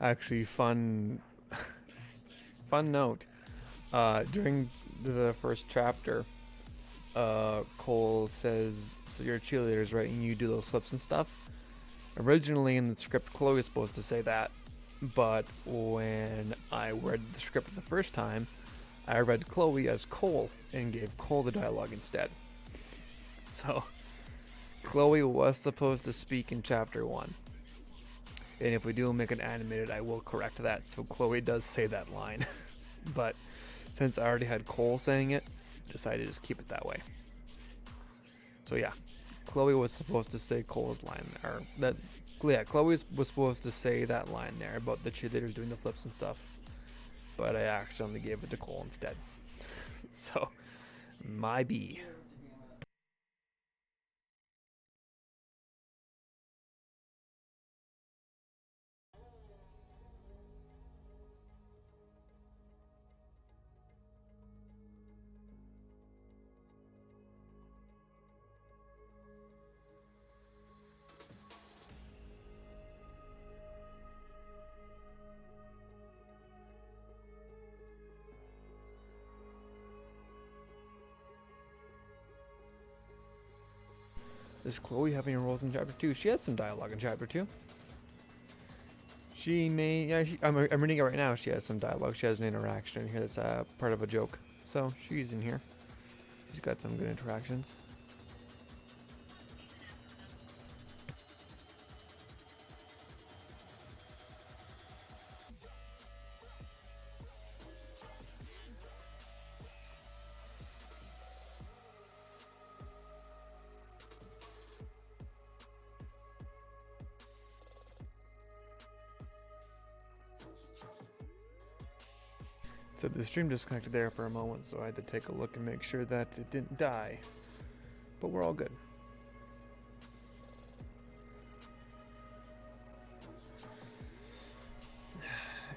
Actually, fun note. During the first chapter, Cole says, "So you're cheerleaders, right? And you do those flips and stuff." Originally in the script, Chloe is supposed to say that, but when I read the script the first time, I read Chloe as Cole and gave Cole the dialogue instead. So Chloe was supposed to speak in chapter 1. And if we do make it animated, I will correct that. So Chloe does say that line. But since I already had Cole saying it, decided to just keep it that way. So yeah, Chloe was supposed to say Cole's line there. Chloe was supposed to say that line there about the cheerleaders doing the flips and stuff. But I accidentally gave it to Cole instead. So, my B. Does Chloe have any roles in chapter 2? She has some dialogue in chapter 2. She may, yeah, I'm reading it right now. She has some dialogue. She has an interaction in here that's part of a joke. So she's in here. She's got some good interactions. So the stream disconnected there for a moment, so I had to take a look and make sure that it didn't die. But we're all good.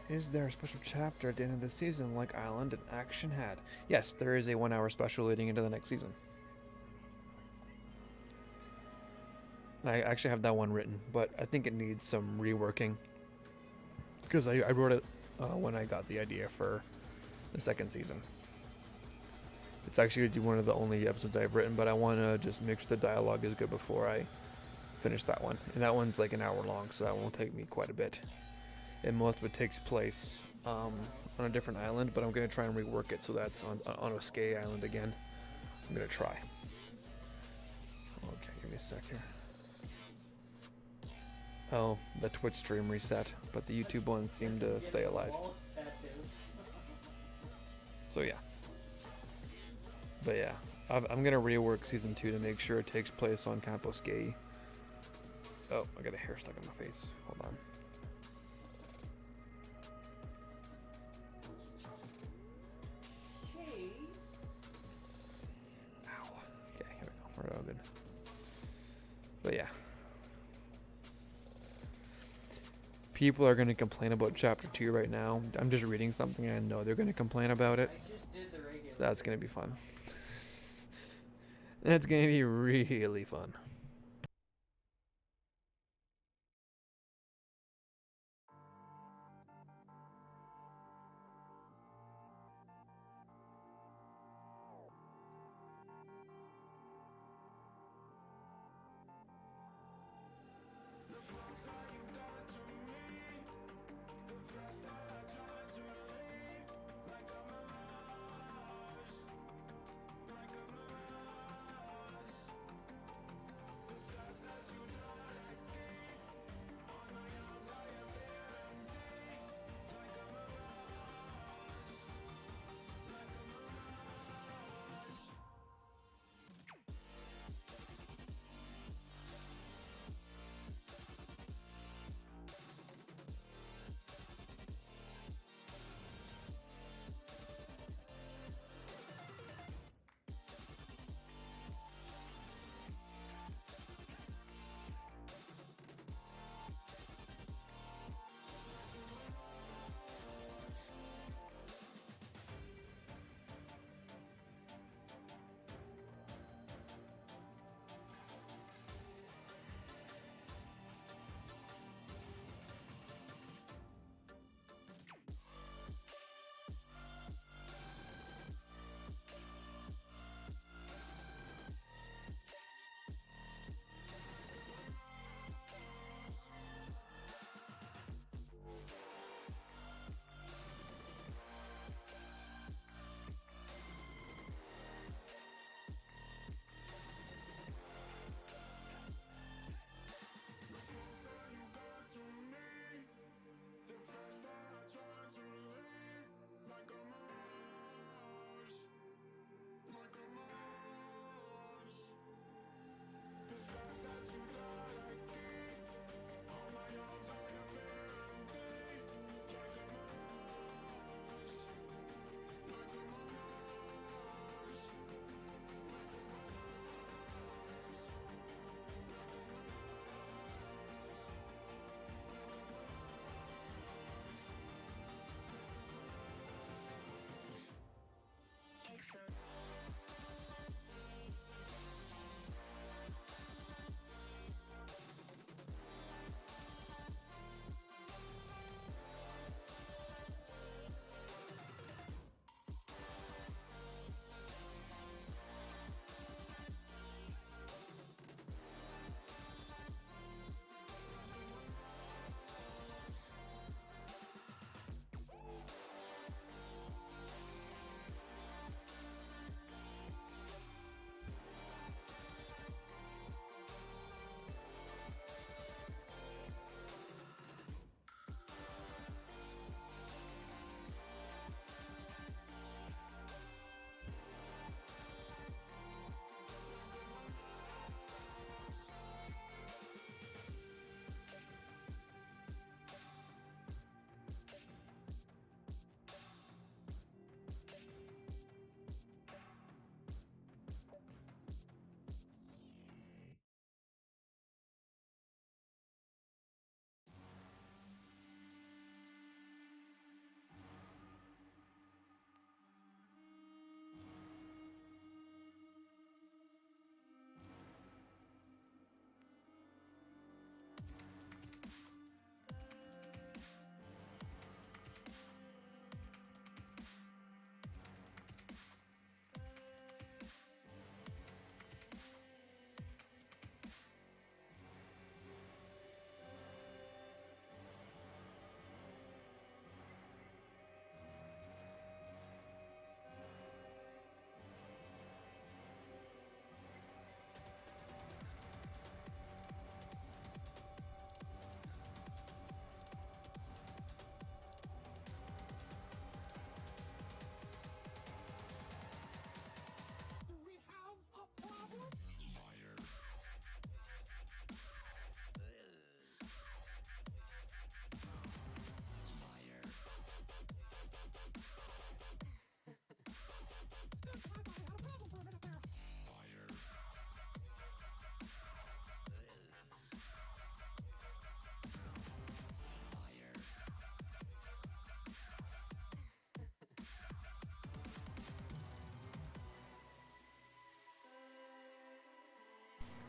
Is there a special chapter at the end of the season like Island and Action had? Yes, there is a 1 hour special leading into the next season. I actually have that one written, but I think it needs some reworking. Because I wrote it when I got the idea for the second season. It's actually one of the only episodes I've written, but I want to just make sure the dialogue is good before I finish that one. And that one's like an hour long, so that won't take me quite a bit. And most of it takes place on a different island, but I'm going to try and rework it so that's on Oskayi Island again. I'm going to try. Okay, give me a sec here. Oh, the Twitch stream reset, but the YouTube one seemed to stay alive. So yeah. But yeah, I'm going to rework Season 2 to make sure it takes place on Camp Oskayi Oh, I got a hair stuck in my face. Hold on. Chase. Ow. Okay, here we go. We're all good. But yeah. People are going to complain about chapter 2 right now. I'm just reading something. I know they're going to complain about it. I just did the regular. So that's going to be fun. That's going to be really fun.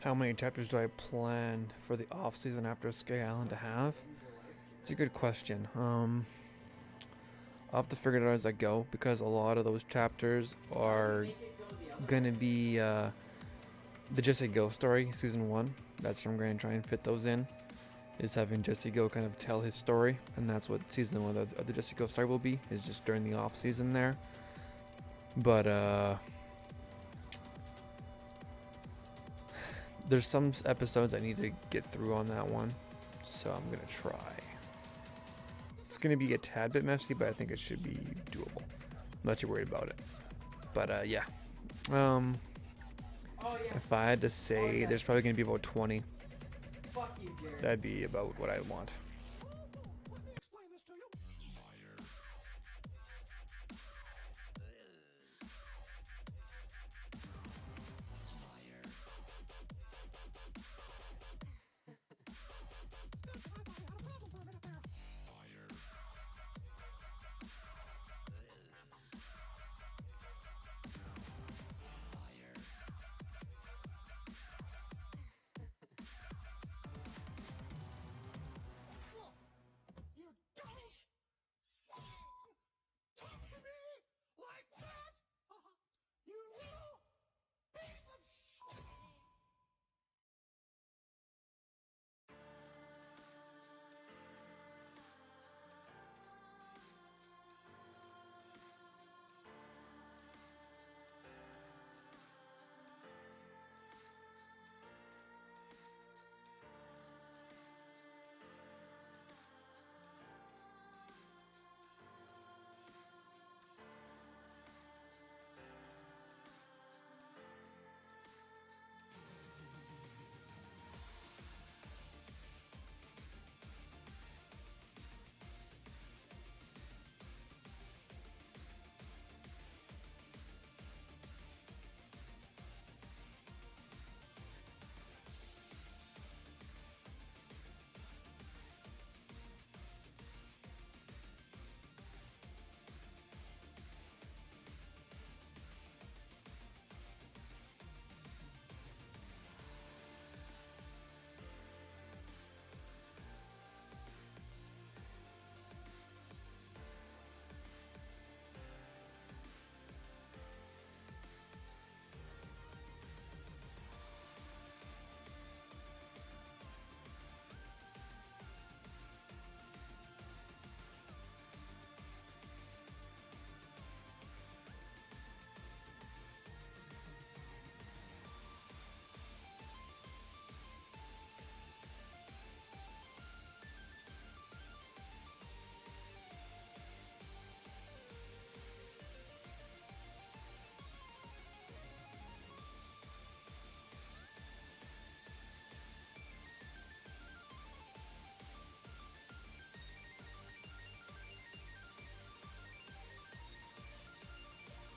How many chapters do I plan for the off season after Oskayi Island to have? It's a good question. I'll have to figure it out as I go because a lot of those chapters are gonna be the Jesse Go story, season 1. That's what I'm going to try and fit those in. Is having Jesse Go kind of tell his story, and that's what season 1 of the Jesse Go story will be. Is just during the off season there. But there's some episodes I need to get through on that one, so I'm gonna try. It's gonna be a tad bit messy, but I think it should be doable. I'm not too worried about it. But yeah. If I had to say, there's probably gonna be about 20. Fuck you, Jared. That'd be about what I want. Let me explain this to you. You don't talk to me like that! You little piece of shit!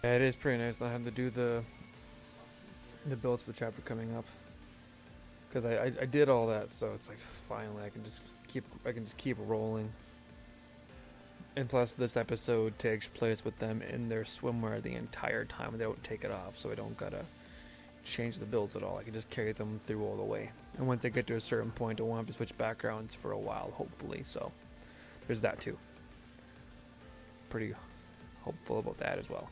Yeah, it is pretty nice not having to do the builds for the chapter coming up. Cause I did all that, so it's like finally I can just keep rolling. And plus, this episode takes place with them in their swimwear the entire time. They don't take it off, so I don't gotta change the builds at all. I can just carry them through all the way. And once I get to a certain point, I won't have to switch backgrounds for a while, hopefully. So there's that too. Pretty hopeful about that as well.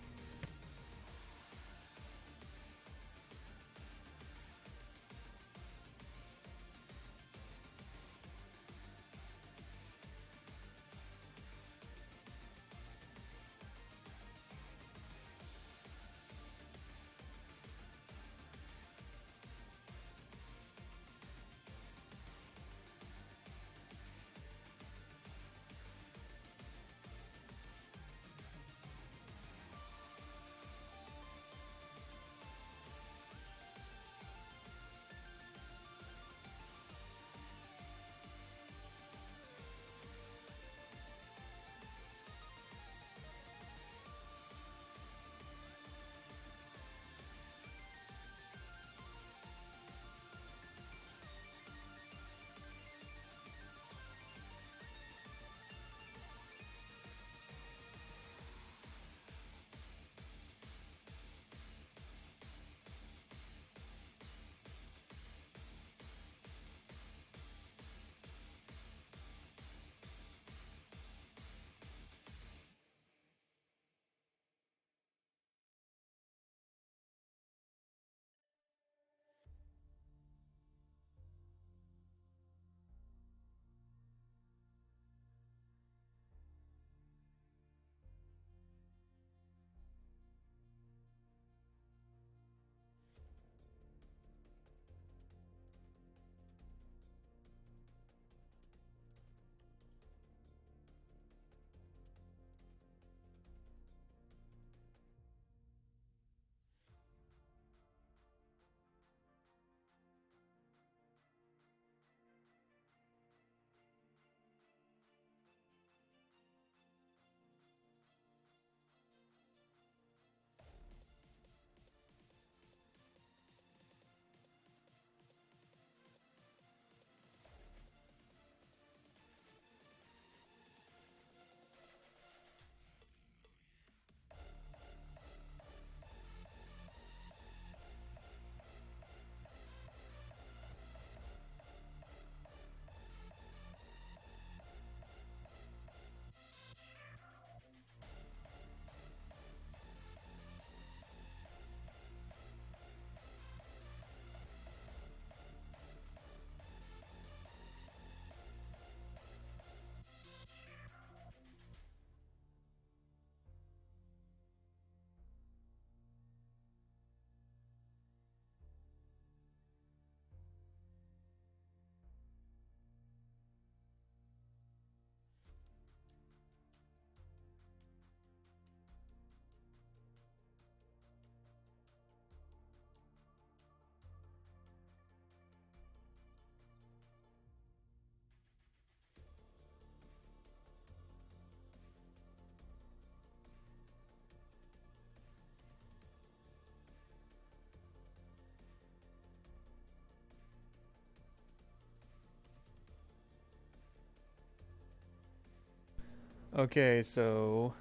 Okay, so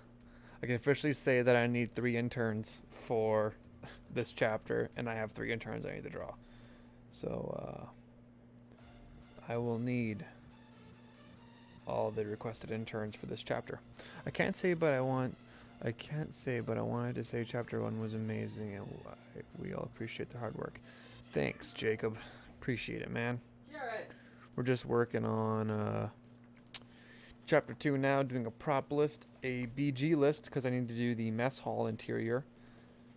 I can officially say that I need 3 interns for this chapter, and I have 3 interns I need to draw. So I will need all the requested interns for this chapter. I can't say, but I wanted to say chapter 1 was amazing, and we all appreciate the hard work. Thanks, Jacob. Appreciate it, man. Yeah, right. We're just working on chapter 2 now, doing a prop list, a BG list, because I need to do the mess hall interior.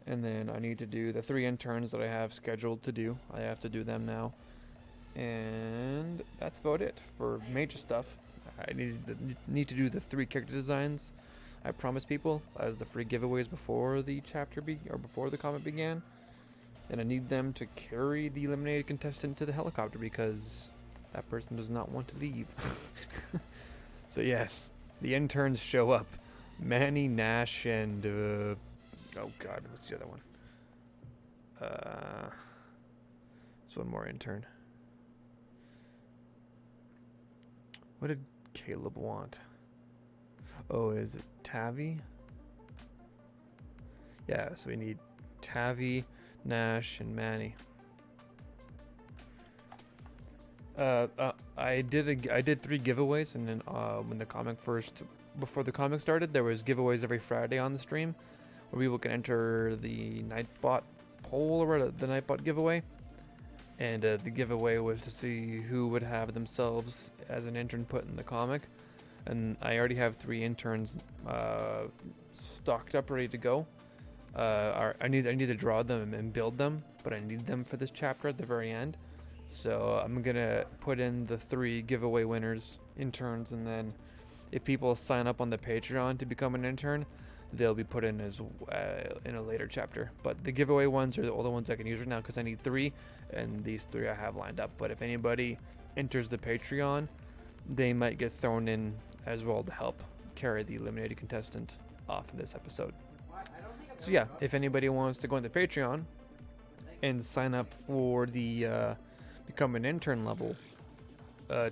And then I need to do the 3 interns that I have scheduled to do. I have to do them now. And that's about it for major stuff. I need to do the 3 character designs I promised people as the free giveaways before the chapter before the comic began. And I need them to carry the eliminated contestant to the helicopter because that person does not want to leave. So yes, the interns show up. Manny, Nash, and oh god, what's the other one? There's one more intern. What did Caleb want? Oh, is it Tavi? Yeah, so we need Tavi, Nash, and Manny. I did 3 giveaways, and then when before the comic started, there was giveaways every Friday on the stream, where people can enter the Nightbot poll or the Nightbot giveaway. And the giveaway was to see who would have themselves as an intern put in the comic. And I already have 3 interns stocked up, ready to go. I need to draw them and build them, but I need them for this chapter at the very end. So I'm gonna put in the 3 giveaway winners, interns, and then if people sign up on the Patreon to become an intern, they'll be put in as in a later chapter. But the giveaway ones are the only ones I can use right now because I need 3, and these 3 I have lined up. But if anybody enters the Patreon, they might get thrown in as well to help carry the eliminated contestant off in this episode. So yeah, if anybody wants to go into Patreon and sign up for the become an intern level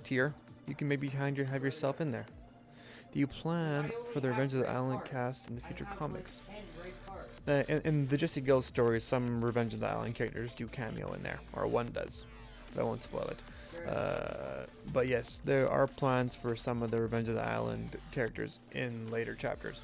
tier, you can maybe have yourself in there. Do you plan for the Revenge of the Island cast in the future comics? In the Jesse Gill story, some Revenge of the Island characters do cameo in there, or one does. But I won't spoil it. But yes, there are plans for some of the Revenge of the Island characters in later chapters.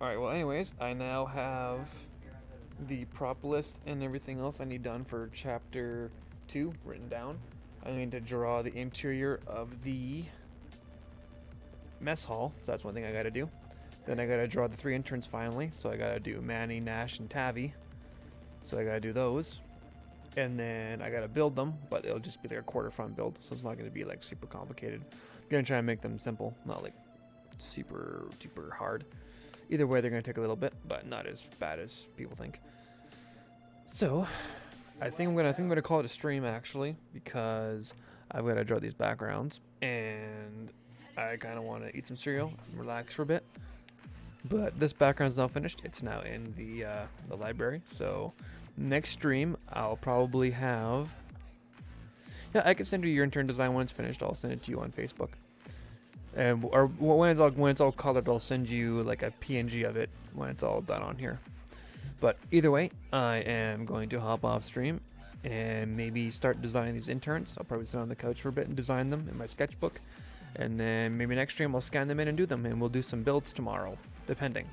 Alright, well anyways, I now have the prop list and everything else I need done for chapter 2 written down. I need to draw the interior of the mess hall, so that's one thing I gotta do. Then I gotta draw the 3 interns finally, so I gotta do Manny, Nash, and Tavi. So I gotta do those. And then I gotta build them, but it'll just be like a quarter front build, so it's not gonna be like super complicated. I'm gonna try and make them simple, not like super hard. Either way, they're going to take a little bit, but not as bad as people think. So, I think I'm gonna call it a stream actually, because I've got to draw these backgrounds, and I kind of want to eat some cereal and relax for a bit. But this background's now finished. It's now in the library. So, next stream I'll probably have. Yeah, I can send you your intern design when it's finished. I'll send it to you on Facebook. And or when it's all colored, I'll send you like a PNG of it when it's all done on here. But either way, I am going to hop off stream and maybe start designing these interns. I'll probably sit on the couch for a bit and design them in my sketchbook. And then maybe next stream I'll scan them in and do them, and we'll do some builds tomorrow, depending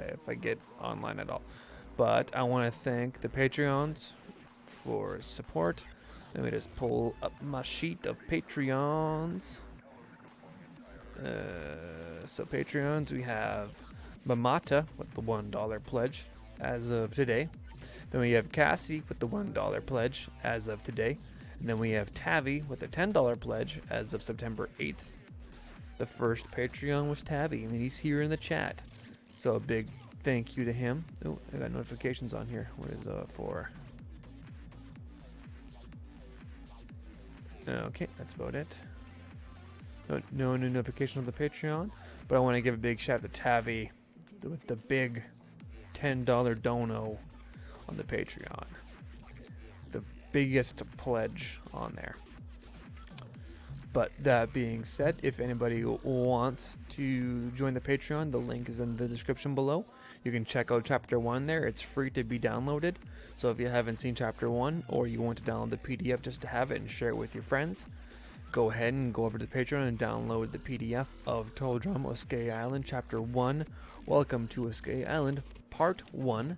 if I get online at all. But I want to thank the Patreons for support. Let me just pull up my sheet of Patreons. So Patreons, we have Mamata with the $1 pledge as of today. Then we have Cassie with the $1 pledge as of today. And then we have Tavi with a $10 pledge as of September 8th. The first Patreon was Tavi, and he's here in the chat. So a big thank you to him. Oh, I got notifications on here. What is for? Okay, that's about it. No new notification on the Patreon, but I want to give a big shout out to Tavi with the big $10 dono on the Patreon. The biggest pledge on there. But that being said, if anybody wants to join the Patreon, the link is in the description below. You can check out Chapter 1 there. It's free to be downloaded. So if you haven't seen Chapter 1 or you want to download the PDF just to have it and share it with your friends, go ahead and go over to the Patreon and download the PDF of Total Drama Oskayi Island Chapter 1. Welcome to Oskayi Island Part 1.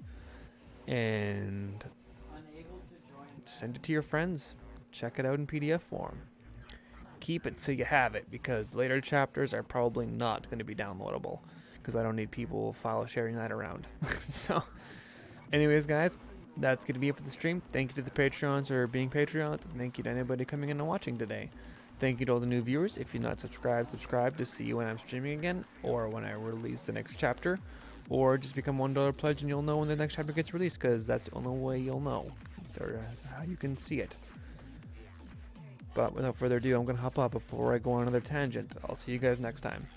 And Unable to join. send it to your friends. Check it out in PDF form. Keep it so you have it, because later chapters are probably not going to be downloadable, because I don't need people file sharing that around. So, anyways, guys, that's going to be it for the stream. Thank you to the Patreons for being Patreons. Thank you to anybody coming in and watching today. Thank you to all the new viewers. If you're not subscribed, subscribe to see when I'm streaming again, or when I release the next chapter, or just become $1 pledge and you'll know when the next chapter gets released, because that's the only way you'll know, or how you can see it. But without further ado, I'm going to hop up before I go on another tangent. I'll see you guys next time.